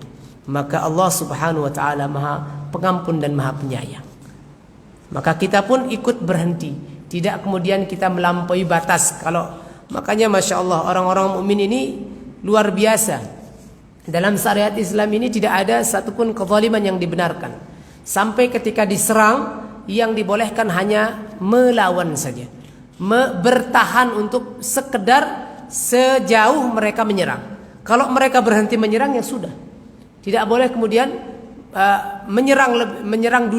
maka Allah Subhanahu wa taala Maha Pengampun dan Maha Penyayang. Maka kita pun ikut berhenti, tidak kemudian kita melampaui batas. Makanya Masya Allah, orang-orang mukmin ini luar biasa. Dalam syariat Islam ini tidak ada satupun kezaliman yang dibenarkan. Sampai ketika diserang, yang dibolehkan hanya melawan saja, bertahan untuk sekedar sejauh mereka menyerang. Kalau mereka berhenti menyerang, ya sudah, tidak boleh kemudian menyerang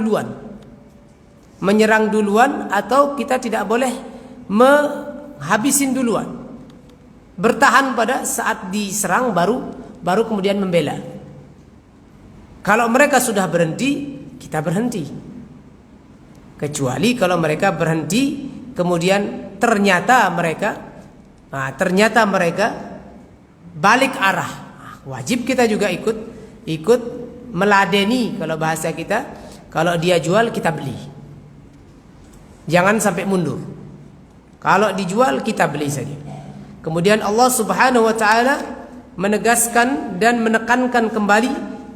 duluan, atau kita tidak boleh menghabisin duluan. Bertahan pada saat diserang, baru kemudian membela. Kalau mereka sudah berhenti, kita berhenti. Kecuali kalau mereka berhenti kemudian ternyata mereka balik arah. Wajib kita juga ikut meladeni, kalau bahasa kita, kalau dia jual kita beli. Jangan sampai mundur. Kalau dijual kita beli saja. Kemudian Allah Subhanahu wa taala menegaskan dan menekankan kembali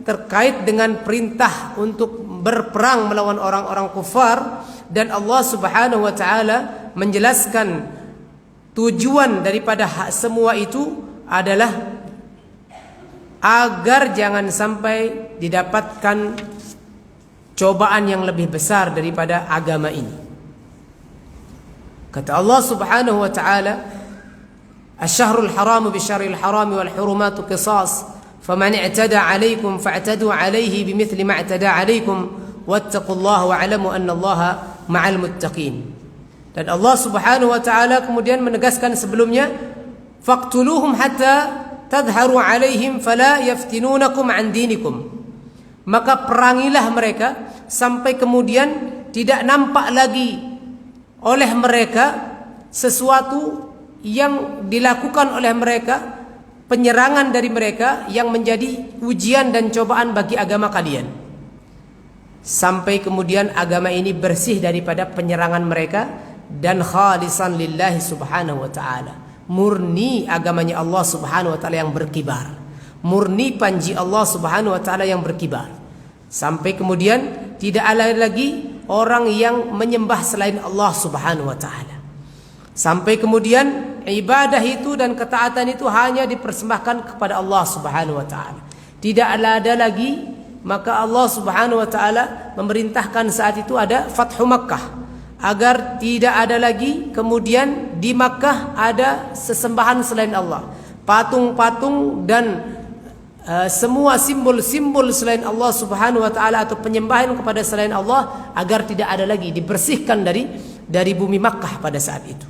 terkait dengan perintah untuk berperang melawan orang-orang kufar, dan Allah Subhanahu wa taala menjelaskan tujuan daripada semua itu adalah agar jangan sampai didapatkan cobaan yang lebih besar daripada agama ini. Kata Allah Subhanahu wa taala, "Asy-syahrul haramu bisyarril harami wal hurumatu qisas, faman i'tada 'alaikum fa'tadu 'alaihi bimithli ma i'tada 'alaikum wattaqullaha wa'lamu annallaha ma'al muttaqin." Dan Allah Subhanahu wa taala kemudian menegaskan sebelumnya, "Faqtuluhum hatta tadhharu 'alaihim fala yaftinunakum 'an dinikum." Maka perangilah mereka sampai kemudian tidak nampak lagi oleh mereka sesuatu yang dilakukan oleh mereka, penyerangan dari mereka yang menjadi ujian dan cobaan bagi agama kalian, sampai kemudian agama ini bersih daripada penyerangan mereka dan khalisan lillahi subhanahu wa ta'ala, murni agamanya Allah subhanahu wa ta'ala yang berkibar, murni panji Allah subhanahu wa ta'ala yang berkibar, sampai kemudian tidak ada lagi orang yang menyembah selain Allah Subhanahu wa taala. Sampai kemudian ibadah itu dan ketaatan itu hanya dipersembahkan kepada Allah Subhanahu wa taala. Tidak ada lagi, maka Allah Subhanahu wa taala memerintahkan saat itu ada Fathu Makkah, agar tidak ada lagi kemudian di Makkah ada sesembahan selain Allah. Patung-patung dan semua simbol-simbol selain Allah Subhanahu wa taala atau penyembahan kepada selain Allah agar tidak ada lagi, dibersihkan dari bumi Makkah pada saat itu.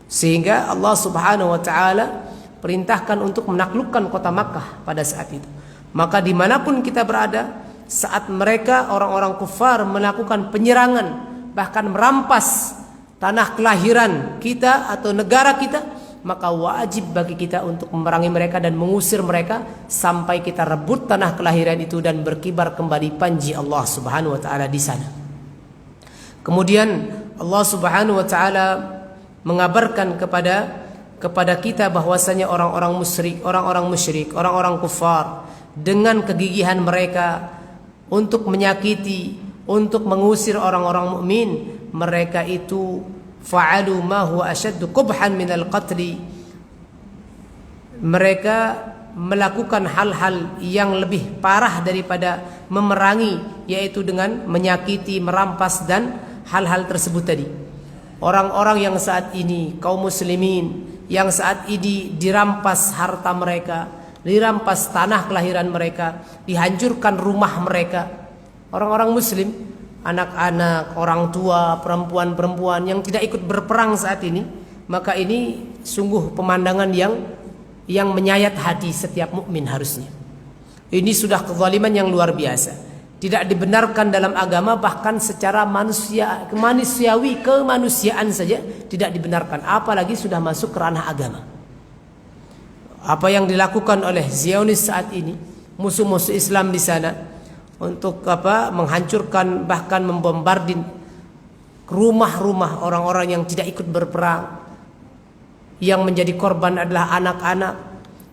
Sehingga Allah Subhanahu wa taala perintahkan untuk menaklukkan kota Makkah pada saat itu. Maka dimanapun kita berada, saat mereka orang-orang kufar melakukan penyerangan, bahkan merampas tanah kelahiran kita atau negara kita, maka wajib bagi kita untuk memerangi mereka dan mengusir mereka sampai kita rebut tanah kelahiran itu dan berkibar kembali panji Allah Subhanahu wa taala di sana. Kemudian Allah Subhanahu wa taala mengabarkan kepada kita bahwasanya orang-orang musyrik, orang-orang kufar dengan kegigihan mereka untuk menyakiti, untuk mengusir orang-orang mukmin, mereka itu fa'alu ma huwa ashaddu qubhan minal qatli. Mereka melakukan hal-hal yang lebih parah daripada memerangi, yaitu dengan menyakiti, merampas dan hal-hal tersebut tadi. Orang-orang yang saat ini kaum muslimin yang saat ini dirampas harta mereka, dirampas tanah kelahiran mereka, dihancurkan rumah mereka, orang-orang muslim, anak-anak, orang tua, perempuan-perempuan yang tidak ikut berperang saat ini, maka ini sungguh pemandangan yang menyayat hati setiap mukmin harusnya. Ini sudah kezaliman yang luar biasa. Tidak dibenarkan dalam agama, bahkan secara manusiawi, kemanusiaan saja tidak dibenarkan, apalagi sudah masuk ke ranah agama. Apa yang dilakukan oleh Zionis saat ini, musuh-musuh Islam di sana, untuk menghancurkan bahkan membombardir rumah-rumah orang-orang yang tidak ikut berperang. Yang menjadi korban adalah anak-anak,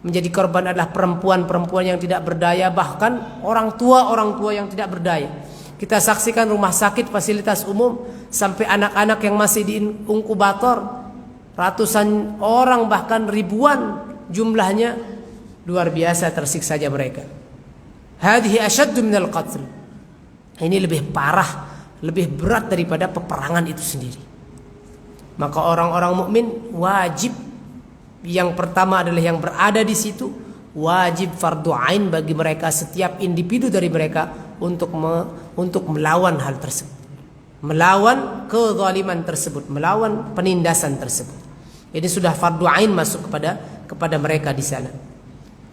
menjadi korban adalah perempuan-perempuan yang tidak berdaya, bahkan orang tua yang tidak berdaya. Kita saksikan rumah sakit, fasilitas umum, sampai anak-anak yang masih di inkubator, ratusan orang bahkan ribuan jumlahnya, luar biasa tersiksanya mereka. Hadhihi asyaddu minal qatl. Ini lebih parah, lebih berat daripada peperangan itu sendiri. Maka orang-orang mukmin wajib, yang pertama adalah yang berada di situ, wajib fardu ain bagi mereka, setiap individu dari mereka untuk melawan hal tersebut, melawan kezaliman tersebut, melawan penindasan tersebut. Ini sudah fardu ain masuk kepada mereka di sana.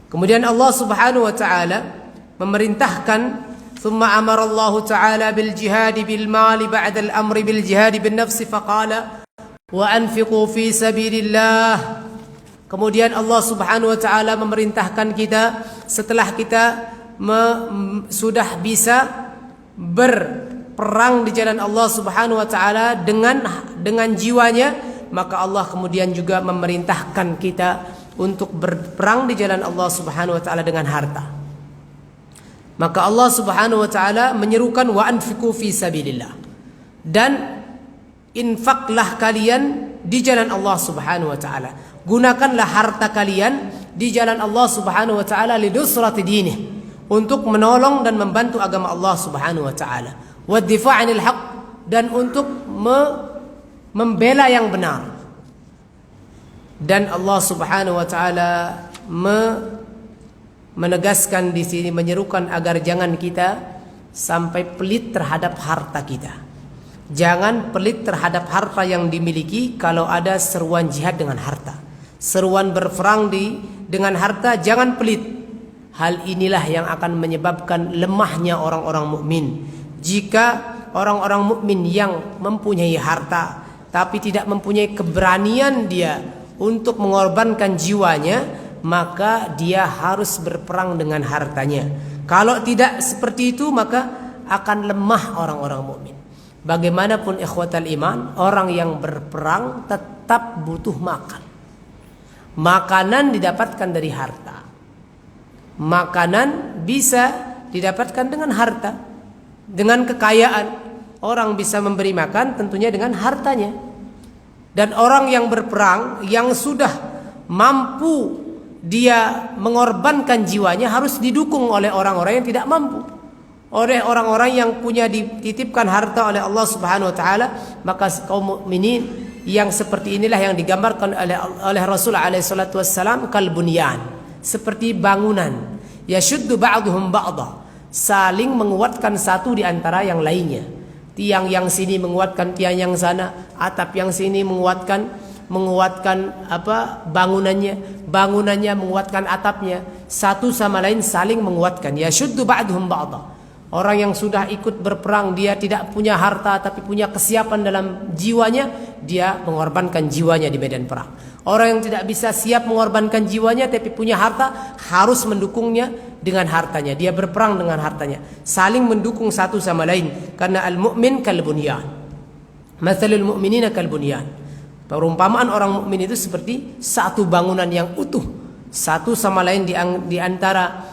Kemudian Allah Subhanahu wa taala memerintahkan, thumma amara Allah taala bil jihad bil mali ba'da al amri bil jihad bin nafsi faqala Wa anfiqu fi sabilillah. Kemudian Allah Subhanahu wa taala memerintahkan kita setelah kita sudah bisa berperang di jalan Allah Subhanahu wa taala dengan jiwanya, maka Allah kemudian juga memerintahkan kita untuk berperang di jalan Allah Subhanahu wa taala dengan harta. Maka Allah Subhanahu wa taala menyerukan wa anfiqu fi sabilillah, dan infaklah kalian di jalan Allah Subhanahu wa taala. Gunakanlah harta kalian di jalan Allah Subhanahu wa taala lidusrati dinih, untuk menolong dan membantu agama Allah Subhanahu wa taala, wa difa' 'anil haqq, dan untuk membela yang benar. Dan Allah Subhanahu wa taala menegaskan di sini, menyerukan agar jangan kita sampai pelit terhadap harta kita. Jangan pelit terhadap harta yang dimiliki kalau ada seruan jihad dengan harta, seruan berperang dengan harta, jangan pelit. Hal inilah yang akan menyebabkan lemahnya orang-orang mukmin. Jika orang-orang mukmin yang mempunyai harta tapi tidak mempunyai keberanian dia untuk mengorbankan jiwanya, maka dia harus berperang dengan hartanya. Kalau tidak seperti itu, maka akan lemah orang-orang mukmin. Bagaimanapun ikhwatal iman, orang yang berperang tetap butuh makan. Makanan didapatkan dari harta. Makanan bisa didapatkan dengan harta, dengan kekayaan. Orang bisa memberi makan tentunya dengan hartanya. Dan orang yang berperang, yang sudah mampu dia mengorbankan jiwanya, harus didukung oleh orang-orang yang tidak mampu, oleh orang-orang yang punya dititipkan harta oleh Allah Subhanahu wa taala. Maka kaum mukminin yang seperti inilah yang digambarkan oleh Rasul alaihi salatu wassalam kal bunyan, seperti bangunan, yashuddu ba'dhum ba'dha, saling menguatkan satu di antara yang lainnya. Tiang yang sini menguatkan tiang yang sana, atap yang sini menguatkan bangunannya menguatkan atapnya, satu sama lain saling menguatkan. Yashuddu ba'dhum ba'dha. Orang yang sudah ikut berperang, dia tidak punya harta tapi punya kesiapan dalam jiwanya, dia mengorbankan jiwanya di medan perang. Orang yang tidak bisa siap mengorbankan jiwanya tapi punya harta, harus mendukungnya dengan hartanya. Dia berperang dengan hartanya, saling mendukung satu sama lain. Karena al-mu'min kal bunyan, mathalul mu'minina kal bunyan. Perumpamaan orang mukmin itu seperti satu bangunan yang utuh, satu sama lain di antara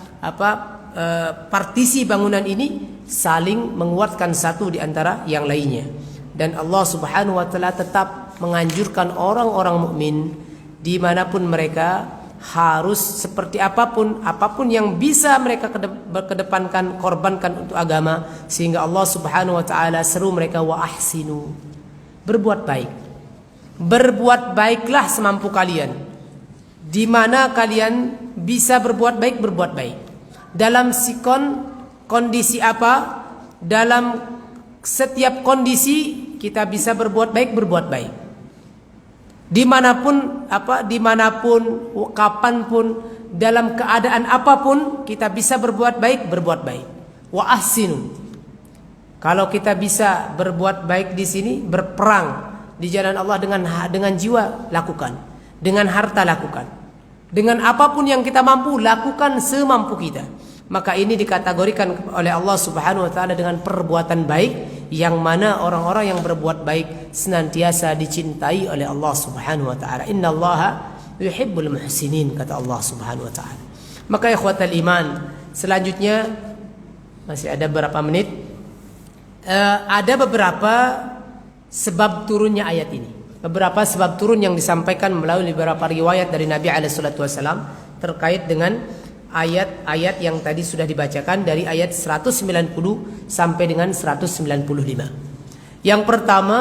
partisi bangunan ini saling menguatkan satu di antara yang lainnya. Dan Allah Subhanahu wa taala tetap menganjurkan orang-orang mukmin dimanapun mereka harus seperti apapun yang bisa mereka kedepankan, korbankan untuk agama, sehingga Allah Subhanahu wa taala seru mereka wa ahsinu, berbuat baik. Berbuat baiklah semampu kalian. Di mana kalian bisa berbuat baik, berbuat baik. Dalam kondisi apa? Dalam setiap kondisi kita bisa berbuat baik, berbuat baik. Dimanapun, kapanpun, dalam keadaan apapun kita bisa berbuat baik, berbuat baik. Wa ahsinu. Kalau kita bisa berbuat baik di sini, berperang di jalan Allah dengan jiwa, lakukan. Dengan harta, lakukan. Dengan apapun yang kita mampu, lakukan semampu kita. Maka ini dikategorikan oleh Allah Subhanahu wa taala dengan perbuatan baik, yang mana orang-orang yang berbuat baik senantiasa dicintai oleh Allah Subhanahu wa taala. Innallaha yuhibbul muhsinin, kata Allah Subhanahu wa taala. Maka ikhwatal iman, selanjutnya masih ada berapa menit? Ada beberapa sebab turunnya ayat ini. Beberapa sebab turun yang disampaikan melalui beberapa riwayat dari Nabi alaihi salatu wasallam terkait dengan ayat-ayat yang tadi sudah dibacakan, dari ayat 190 sampai dengan 195. Yang pertama,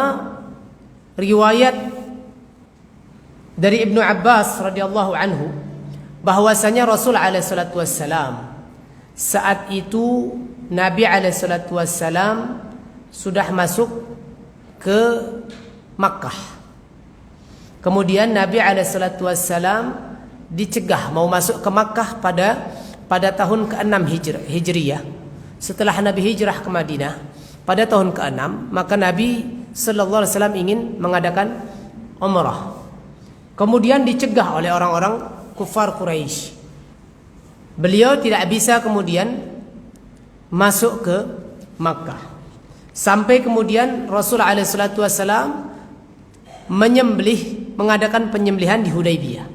riwayat dari Ibnu Abbas radhiyallahu anhu bahwasanya Rasul alaihi salatu wasallam saat itu Nabi alaihi salatu wasallam sudah masuk ke Makkah. Kemudian Nabi alaihi salatu wasallam dicegah mau masuk ke Makkah pada tahun ke-6 Hijriyah. Setelah Nabi hijrah ke Madinah pada tahun ke-6, maka Nabi sallallahu alaihi wasallam ingin mengadakan umrah. Kemudian dicegah oleh orang-orang kufar Quraisy. Beliau tidak bisa kemudian masuk ke Makkah. Sampai kemudian Rasul SAW mengadakan penyembelihan di Hudaybiyah.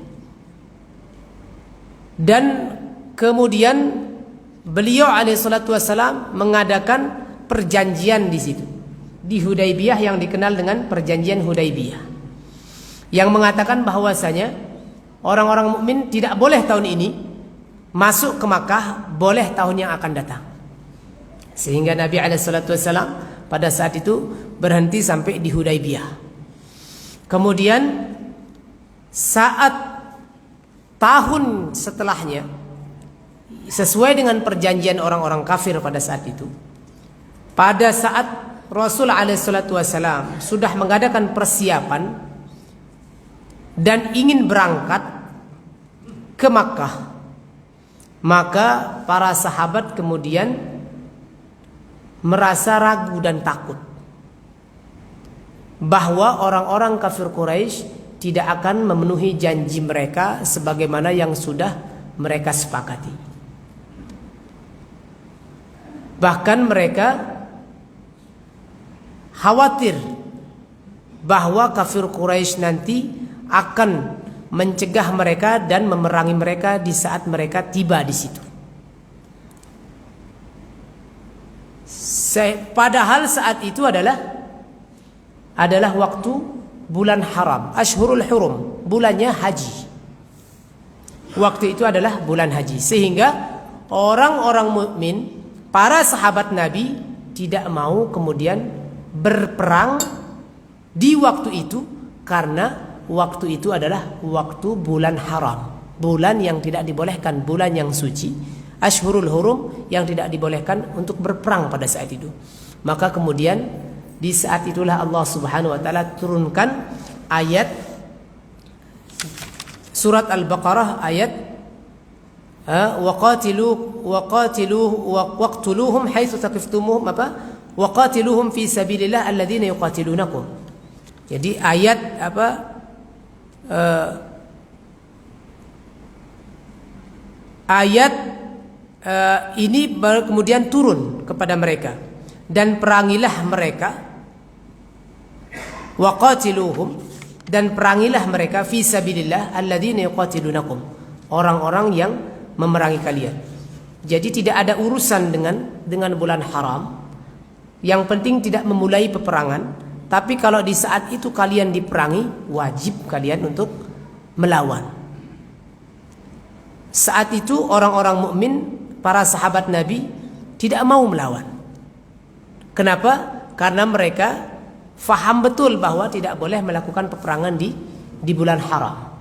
Dan kemudian beliau SAW mengadakan perjanjian di situ, di Hudaybiyah, yang dikenal dengan perjanjian Hudaybiyah, yang mengatakan bahwasanya orang-orang mukmin tidak boleh tahun ini masuk ke Makkah, boleh tahun yang akan datang. Sehingga Nabi SAW pada saat itu berhenti sampai di Hudaybiyah. Kemudian saat tahun setelahnya, sesuai dengan perjanjian orang-orang kafir pada saat itu, pada saat Rasul SAW sudah mengadakan persiapan dan ingin berangkat ke Makkah, maka para sahabat kemudian merasa ragu dan takut bahwa orang-orang kafir Quraisy tidak akan memenuhi janji mereka sebagaimana yang sudah mereka sepakati. Bahkan mereka khawatir bahwa kafir Quraisy nanti akan mencegah mereka dan memerangi mereka di saat mereka tiba di situ. Padahal saat itu adalah waktu bulan haram, Ashhurul Hurum, bulannya haji. Waktu itu adalah bulan haji, sehingga orang-orang mukmin, para sahabat Nabi tidak mau kemudian berperang di waktu itu, karena waktu itu adalah waktu bulan haram, bulan yang tidak dibolehkan, bulan yang suci, Ashhurul Hurum, yang tidak dibolehkan untuk berperang pada saat itu. Maka kemudian di saat itulah Allah Subhanahu wa taala turunkan ayat surat Al-Baqarah, ayat waqatiluhum haitsu taqiftumuhum, waqatiluhum fi sabilillah alladzina yuqatilunakum. Jadi ayat ini kemudian turun kepada mereka, dan perangilah mereka, waqatiluhum, dan perangilah mereka, fi sabilillah alladzina yuqatilunakum, orang-orang yang memerangi kalian. Jadi tidak ada urusan dengan bulan haram. Yang penting tidak memulai peperangan, tapi kalau di saat itu kalian diperangi, wajib kalian untuk melawan. Saat itu orang-orang mukmin, para sahabat Nabi tidak mau melawan. Kenapa? Karena mereka faham betul bahwa tidak boleh melakukan peperangan di bulan haram.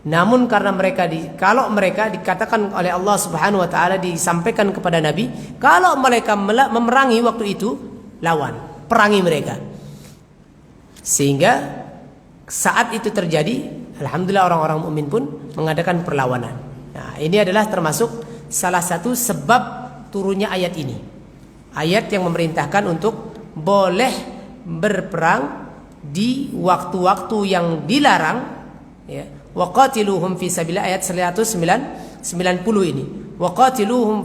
Namun karena kalau mereka dikatakan oleh Allah Subhanahu wa taala, disampaikan kepada Nabi, kalau mereka memerangi waktu itu, lawan, perangi mereka. Sehingga saat itu terjadi, alhamdulillah orang-orang mukmin pun mengadakan perlawanan. Nah, ini adalah termasuk salah satu sebab turunnya ayat ini. Ayat yang memerintahkan untuk boleh berperang di waktu-waktu yang dilarang, ya. Waqatiluhum fi sabilillah, ayat 190 ini. Waqatilu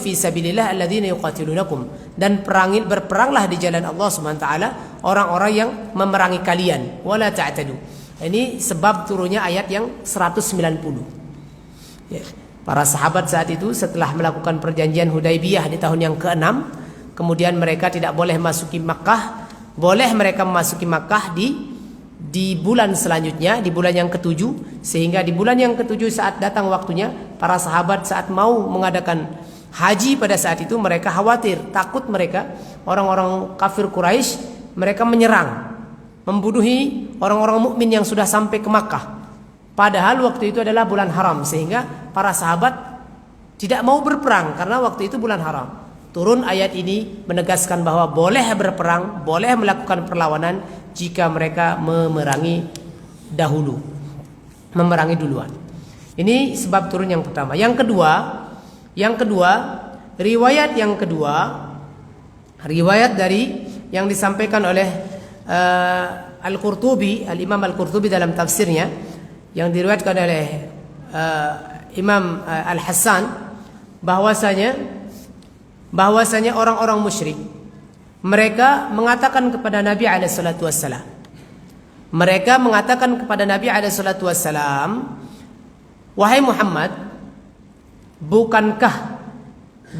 fi sabilillah alladzina yuqatilunakum, dan berperanglah di jalan Allah Subhanahu wa taala orang-orang yang memerangi kalian, wala ta'tadu. Ini sebab turunnya ayat yang 190. Ya. Para sahabat saat itu setelah melakukan perjanjian Hudaybiyah di tahun yang ke-6, kemudian mereka tidak boleh masuki Makkah. Boleh mereka memasuki Makkah di bulan selanjutnya, di bulan yang ke-7. Sehingga di bulan yang ke-7 saat datang waktunya, para sahabat saat mau mengadakan haji pada saat itu, mereka khawatir, takut mereka, orang-orang kafir Quraisy, mereka menyerang, membunuhi orang-orang mukmin yang sudah sampai ke Makkah. Padahal waktu itu adalah bulan haram, sehingga para sahabat tidak mau berperang karena waktu itu bulan haram. Turun ayat ini menegaskan bahwa boleh berperang, boleh melakukan perlawanan jika mereka memerangi duluan. Ini sebab turun yang pertama. Yang kedua, riwayat dari yang disampaikan oleh Al-Qurtubi, Al-Imam Al-Qurtubi dalam tafsirnya yang diriwayatkan oleh Imam Al-Hasan bahwasanya orang-orang musyrik mereka mengatakan kepada Nabi alaihi salatu wassalam. Mereka mengatakan kepada Nabi alaihi salatu wassalam, "Wahai Muhammad, bukankah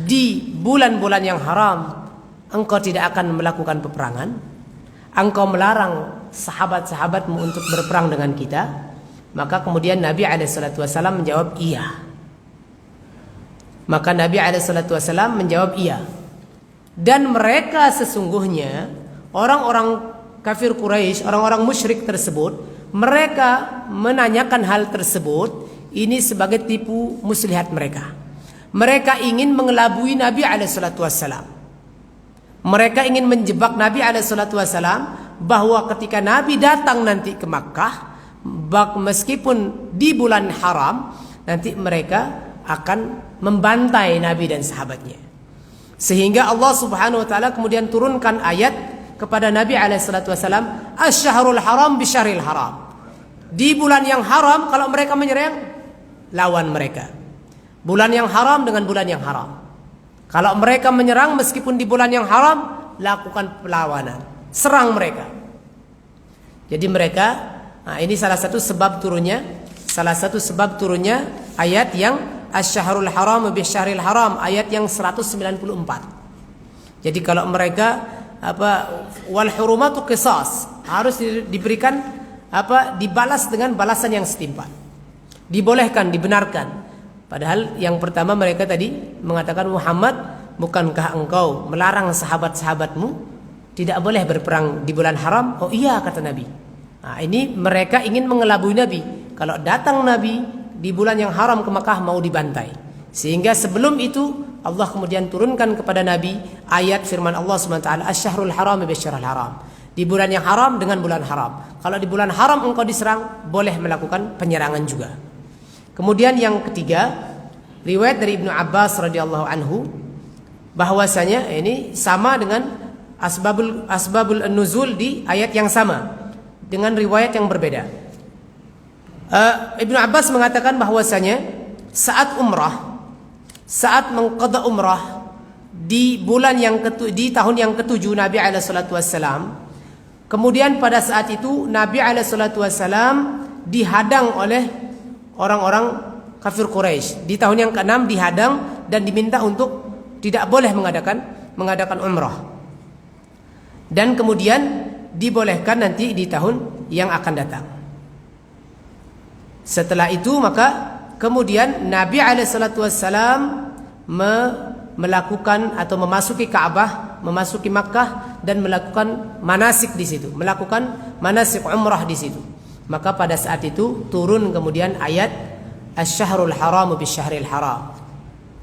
di bulan-bulan yang haram engkau tidak akan melakukan peperangan? Engkau melarang sahabat-sahabatmu untuk berperang dengan kita?" Maka kemudian Nabi SAW menjawab iya. Maka Nabi SAW menjawab iya. Dan mereka sesungguhnya orang-orang kafir Quraisy, orang-orang musyrik tersebut, mereka menanyakan hal tersebut ini sebagai tipu muslihat mereka. Mereka ingin mengelabui Nabi SAW. Mereka ingin menjebak Nabi SAW bahwa ketika Nabi datang nanti ke Makkah, meskipun di bulan haram, nanti mereka akan membantai Nabi dan sahabatnya. Sehingga Allah Subhanahu wa taala kemudian turunkan ayat kepada Nabi SAW, "Asy-syahrul haram bisyahril haram." Di bulan yang haram kalau mereka menyerang, lawan mereka. Bulan yang haram dengan bulan yang haram. Kalau mereka menyerang meskipun di bulan yang haram, lakukan perlawanan, serang mereka. Jadi mereka, ini salah satu sebab turunnya ayat yang asy-syahrul haram bisyahril haram, ayat yang 194. Jadi kalau mereka wal hurumatu qisas, harus diberikan dibalas dengan balasan yang setimpal. Dibolehkan, dibenarkan. Padahal yang pertama mereka tadi mengatakan, "Muhammad, bukankah engkau melarang sahabat-sahabatmu tidak boleh berperang di bulan haram?" "Oh iya," kata Nabi. Ini mereka ingin mengelabui Nabi. Kalau datang Nabi di bulan yang haram ke Makkah mau dibantai. Sehingga sebelum itu Allah kemudian turunkan kepada Nabi ayat firman Allah SWT, "Asy-syahrul haram bisyahril haram." Di bulan yang haram dengan bulan haram. Kalau di bulan haram engkau diserang, boleh melakukan penyerangan juga. Kemudian yang ketiga, riwayat dari Ibnu Abbas radhiyallahu anhu bahwasanya ini sama dengan asbabul nuzul di ayat yang sama dengan riwayat yang berbeda. Ibnu Abbas mengatakan bahwasanya saat mengqada umrah di tahun yang ketujuh Nabi alaihi salatu wassalam, kemudian pada saat itu Nabi alaihi salatu wassalam dihadang oleh orang-orang kafir Quraisy. Di tahun yang ke-6 dihadang dan diminta untuk tidak boleh mengadakan umrah. Dan kemudian dibolehkan nanti di tahun yang akan datang. Setelah itu maka kemudian Nabi SAW melakukan atau memasuki Ka'bah, memasuki Makkah dan melakukan manasik di situ, melakukan manasik umrah di situ. Maka pada saat itu turun kemudian ayat asy-syahrul haram bisyahril haram.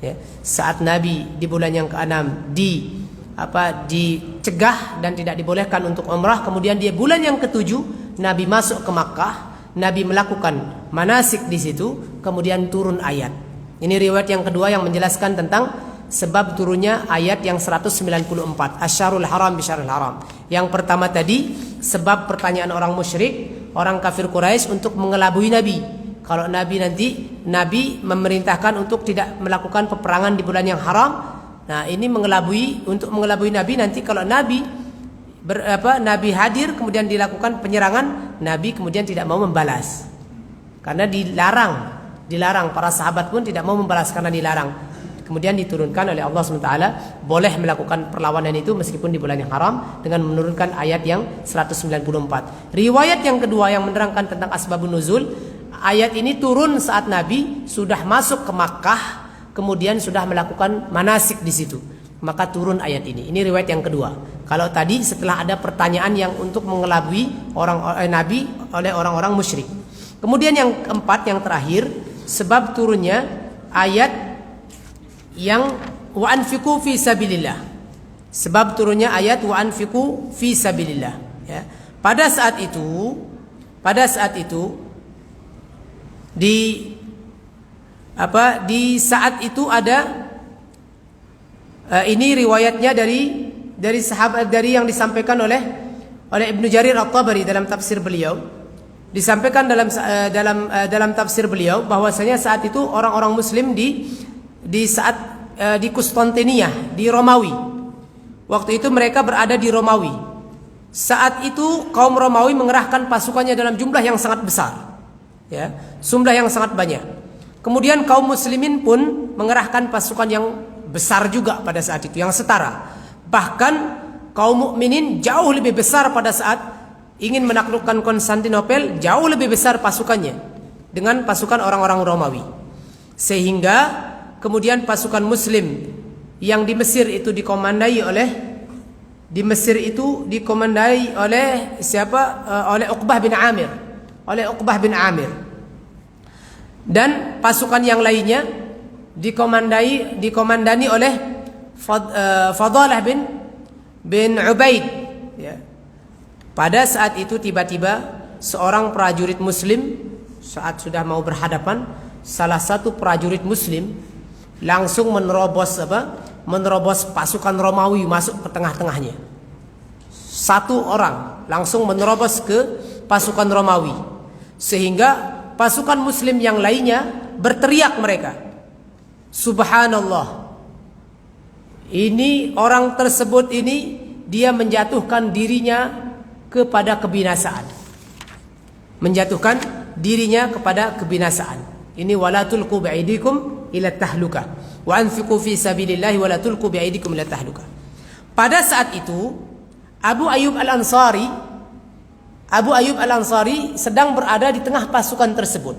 Ya, saat Nabi di bulan yang ke-6 dicegah dan tidak dibolehkan untuk umrah, kemudian di bulan yang ke-7 Nabi masuk ke Makkah, Nabi melakukan manasik di situ, kemudian turun ayat. Ini riwayat yang kedua yang menjelaskan tentang sebab turunnya ayat yang 194, asy-syahrul haram bisyahril haram. Yang pertama tadi sebab pertanyaan orang musyrik, orang kafir Quraisy untuk mengelabui Nabi. Kalau Nabi memerintahkan untuk tidak melakukan peperangan di bulan yang haram. Nah, ini untuk mengelabui Nabi nanti kalau Nabi hadir kemudian dilakukan penyerangan, Nabi kemudian tidak mau membalas. Karena dilarang, para sahabat pun tidak mau membalas karena dilarang. Kemudian diturunkan oleh Allah SWT boleh melakukan perlawanan itu meskipun di bulan yang haram dengan menurunkan ayat yang 194. Riwayat yang kedua yang menerangkan tentang asbabun nuzul, ayat ini turun saat Nabi sudah masuk ke Makkah, kemudian sudah melakukan manasik di situ. Maka turun ayat ini. Ini riwayat yang kedua. Kalau tadi setelah ada pertanyaan yang untuk mengelabui Nabi oleh orang-orang musyrik. Kemudian yang keempat, yang terakhir, sebab turunnya ayat yang wa anfiqu fi sabilillah. Sebab turunnya ayat wa anfiqu fi sabilillah, ya. Pada saat itu di saat itu ada ini riwayatnya dari sahabat, dari yang disampaikan oleh oleh Ibnu Jarir At-Tabari dalam tafsir beliau, disampaikan dalam tafsir beliau bahwasanya saat itu orang-orang muslim di Konstantinia, di Romawi. Waktu itu mereka berada di Romawi. Saat itu kaum Romawi mengerahkan pasukannya dalam jumlah yang sangat besar. Ya, jumlah yang sangat banyak. Kemudian kaum muslimin pun mengerahkan pasukan yang besar juga pada saat itu, yang setara. Bahkan kaum mukminin jauh lebih besar pada saat ingin menaklukkan Konstantinopel, jauh lebih besar pasukannya dengan pasukan orang-orang Romawi. Sehingga kemudian pasukan muslim yang di Mesir itu dikomandai oleh siapa? Oleh Uqbah bin Amir. Dan pasukan yang lainnya dikomandani oleh Fadalah bin Ubaid. Ya. Pada saat itu tiba-tiba seorang prajurit muslim saat sudah mau berhadapan, salah satu prajurit muslim langsung menerobos pasukan Romawi masuk ke tengah-tengahnya. Satu orang langsung menerobos ke pasukan Romawi, sehingga pasukan muslim yang lainnya berteriak mereka, subhanallah, ini orang tersebut ini dia menjatuhkan dirinya kepada kebinasaan. Ini wala tulqu bi'aidikum ila tahlukah wa anfiqu fi sabilillahi wala tulqu bi'aidikum ila tahlukah. Pada saat itu Abu Ayyub Al-Ansari sedang berada di tengah pasukan tersebut.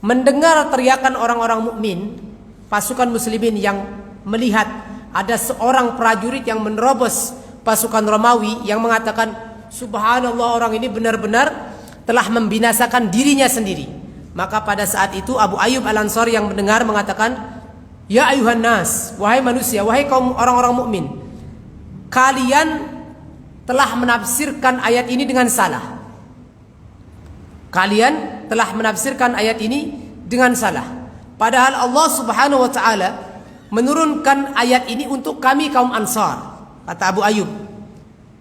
Mendengar teriakan orang-orang mukmin, pasukan muslimin yang melihat ada seorang prajurit yang menerobos pasukan Romawi yang mengatakan, subhanallah, orang ini benar-benar telah membinasakan dirinya sendiri. Maka pada saat itu Abu Ayyub Al-Ansari yang mendengar mengatakan, ya ayuhan nas, wahai manusia, wahai kaum orang-orang mukmin, kalian telah menafsirkan ayat ini dengan salah. Padahal Allah Subhanahu wa taala menurunkan ayat ini untuk kami kaum Ansar, kata Abu Ayyub.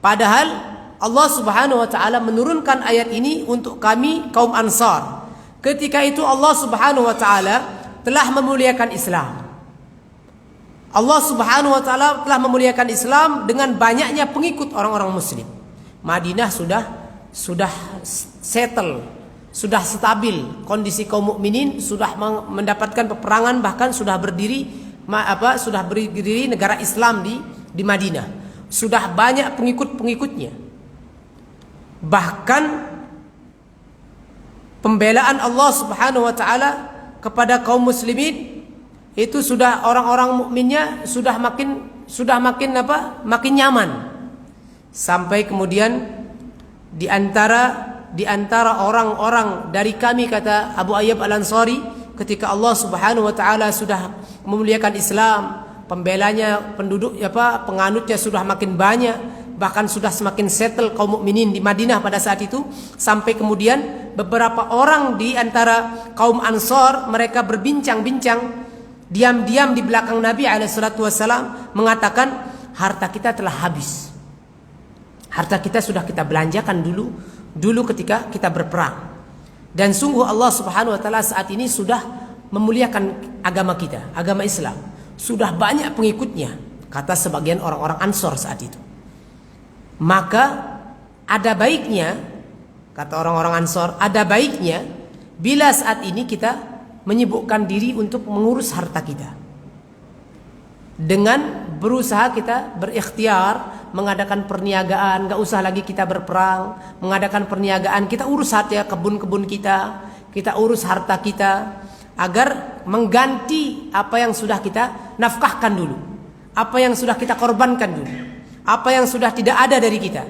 Padahal Allah Subhanahu wa taala menurunkan ayat ini untuk kami kaum Ansar. Ketika itu Allah Subhanahu wa taala telah memuliakan Islam. Allah Subhanahu wa taala telah memuliakan Islam dengan banyaknya pengikut orang-orang muslim. Madinah sudah settle, sudah stabil kondisi kaum mukminin, sudah mendapatkan peperangan, bahkan sudah berdiri negara Islam di Madinah. Sudah banyak pengikut-pengikutnya. Bahkan pembelaan Allah Subhanahu wa taala kepada kaum muslimin itu sudah orang-orang mukminnya sudah makin nyaman. Sampai kemudian di antara orang-orang dari kami, kata Abu Ayyub Al-Ansari, ketika Allah Subhanahu wa taala sudah memuliakan Islam, pembelanya, penganutnya sudah makin banyak, bahkan sudah semakin settle kaum mukminin di Madinah pada saat itu, sampai kemudian beberapa orang di antara kaum Ansar mereka berbincang-bincang diam-diam di belakang Nabi SAW mengatakan, harta kita telah habis, harta kita sudah kita belanjakan dulu ketika kita berperang, dan sungguh Allah Subhanahu wa taala saat ini sudah memuliakan agama kita, agama Islam, sudah banyak pengikutnya, kata sebagian orang-orang Ansar saat itu. Maka ada baiknya, kata orang-orang Ansar, ada baiknya bila saat ini kita menyibukkan diri untuk mengurus harta kita, dengan berusaha kita berikhtiar mengadakan perniagaan. Gak usah lagi kita berperang, mengadakan perniagaan, kita urus harta kebun-kebun kita urus harta kita, agar mengganti apa yang sudah kita nafkahkan dulu, apa yang sudah kita korbankan dulu, apa yang sudah tidak ada dari kita.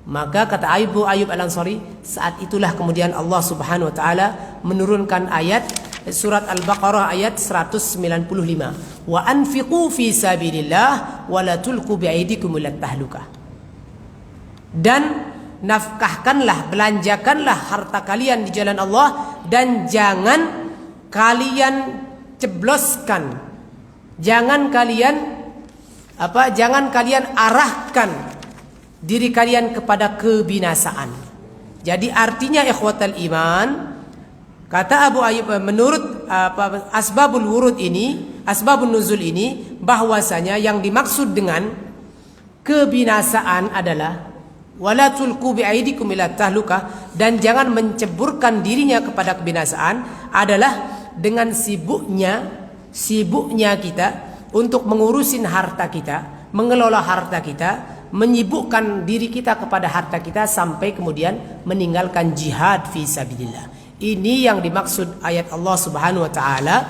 Maka kata Abu Ayyub Al-Ansari, saat itulah kemudian Allah Subhanahu wa taala menurunkan ayat surat Al-Baqarah ayat 195, wa anfiqu fi sabilillah wa la tulqu bi'aidikum ilat tahlukah. Dan nafkahkanlah, belanjakanlah harta kalian di jalan Allah, dan jangan kalian cebloskan, jangan kalian arahkan diri kalian kepada kebinasaan. Jadi artinya ikhwatal iman, kata Abu Ayyub, menurut asbabul wurud ini, asbabun nuzul ini, bahwasanya yang dimaksud dengan kebinasaan adalah wala tulqu biaidikum ila tahlukah, dan jangan menceburkan dirinya kepada kebinasaan, adalah dengan sibuknya kita untuk mengurusin harta kita, mengelola harta kita, menyibukkan diri kita kepada harta kita sampai kemudian meninggalkan jihad fi sabilillah. Ini yang dimaksud ayat Allah Subhanahu wa taala,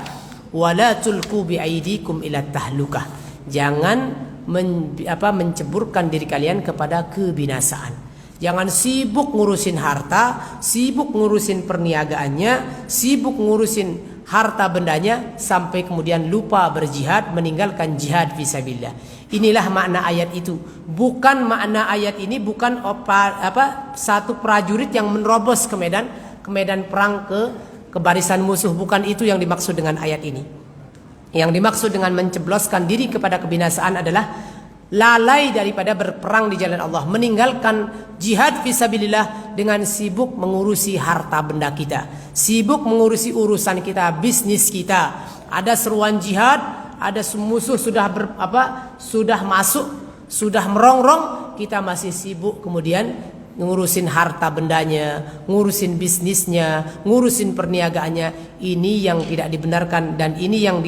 wala tulqu biaidikum ila tahlukah. Jangan menceburkan diri kalian kepada kebinasaan. Jangan sibuk ngurusin harta, sibuk ngurusin perniagaannya, sibuk ngurusin harta bendanya sampai kemudian lupa berjihad, meninggalkan jihad fisabilillah. Inilah makna ayat itu. Bukan makna ayat ini bukan satu prajurit yang menerobos ke medan perang ke barisan musuh. Bukan itu yang dimaksud dengan ayat ini. Yang dimaksud dengan mencebloskan diri kepada kebinasaan adalah lalai daripada berperang di jalan Allah, meninggalkan jihad fisabilillah dengan sibuk mengurusi harta benda kita, sibuk mengurusi urusan kita, bisnis kita. Ada seruan jihad, ada musuh sudah masuk, sudah merongrong, kita masih sibuk kemudian ngurusin harta bendanya, ngurusin bisnisnya, ngurusin perniagaannya. Ini yang tidak dibenarkan, dan ini yang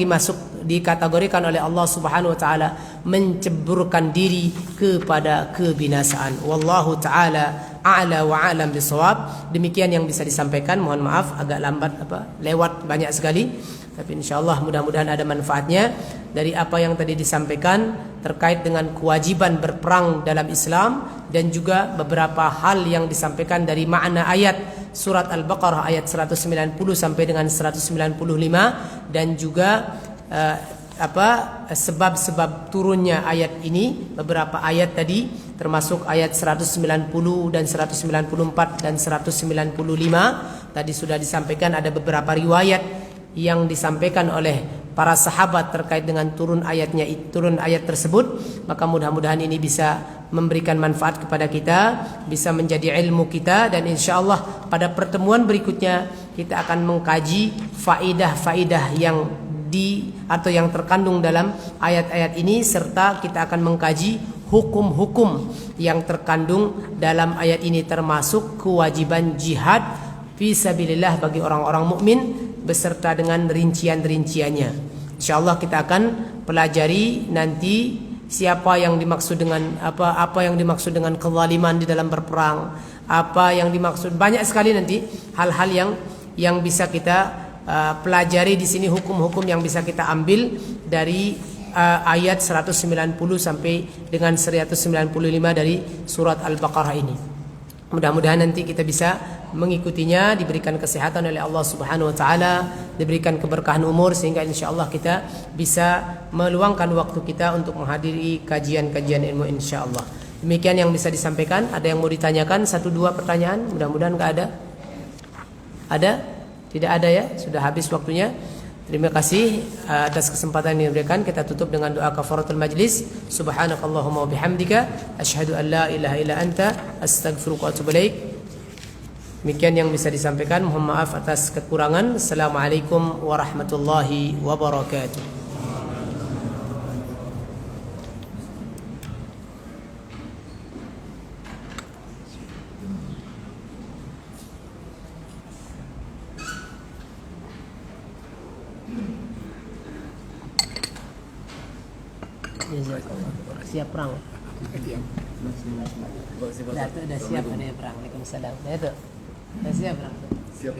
dikategorikan oleh Allah Subhanahu wa taala menceburkan diri kepada kebinasaan. Wallahu taala a'la wa a'lam bisawab. Demikian yang bisa disampaikan. Mohon maaf agak lambat lewat banyak sekali. Tapi insyaallah mudah-mudahan ada manfaatnya dari apa yang tadi disampaikan terkait dengan kewajiban berperang dalam Islam, dan juga beberapa hal yang disampaikan dari makna ayat surat Al-Baqarah ayat 190 sampai dengan 195, dan juga sebab-sebab turunnya ayat ini. Beberapa ayat tadi termasuk ayat 190 dan 194 dan 195 tadi sudah disampaikan. Ada beberapa riwayat yang disampaikan oleh para sahabat terkait dengan turun ayat tersebut. Maka mudah-mudahan ini bisa memberikan manfaat kepada kita, bisa menjadi ilmu kita, dan insyaallah pada pertemuan berikutnya kita akan mengkaji faidah-faidah yang terkandung dalam ayat-ayat ini, serta kita akan mengkaji hukum-hukum yang terkandung dalam ayat ini, termasuk kewajiban jihad fisabilillah bagi orang-orang mukmin beserta dengan rincian-rinciannya. Insyaallah kita akan pelajari nanti siapa yang dimaksud dengan apa yang dimaksud dengan kezaliman di dalam berperang, apa yang dimaksud, banyak sekali nanti hal-hal yang bisa kita pelajari di sini, hukum-hukum yang bisa kita ambil dari ayat 190 sampai dengan 195 dari surat Al-Baqarah ini. Mudah-mudahan nanti kita bisa mengikutinya, diberikan kesehatan oleh Allah Subhanahu wa taala, diberikan keberkahan umur, sehingga insyaallah kita bisa meluangkan waktu kita untuk menghadiri kajian-kajian ilmu insyaallah. Demikian yang bisa disampaikan. Ada yang mau ditanyakan? 1-2 pertanyaan? Mudah-mudahan enggak ada. Ada? Tidak ada ya? Sudah habis waktunya. Terima kasih atas kesempatan yang diberikan. Kita tutup dengan doa kafaratul majlis. Subhanakallahumma wa bihamdika asyhadu an la ilaha illa anta astaghfiruka wa atubu ilaik. Demikian yang bisa disampaikan. Mohon maaf atas kekurangan. Assalamualaikum warahmatullahi wabarakatuh. Siap perang. Nah, itu udah siap ada yang perang. Waalaikumsalam. Nah, itu udah siap perang. Siap.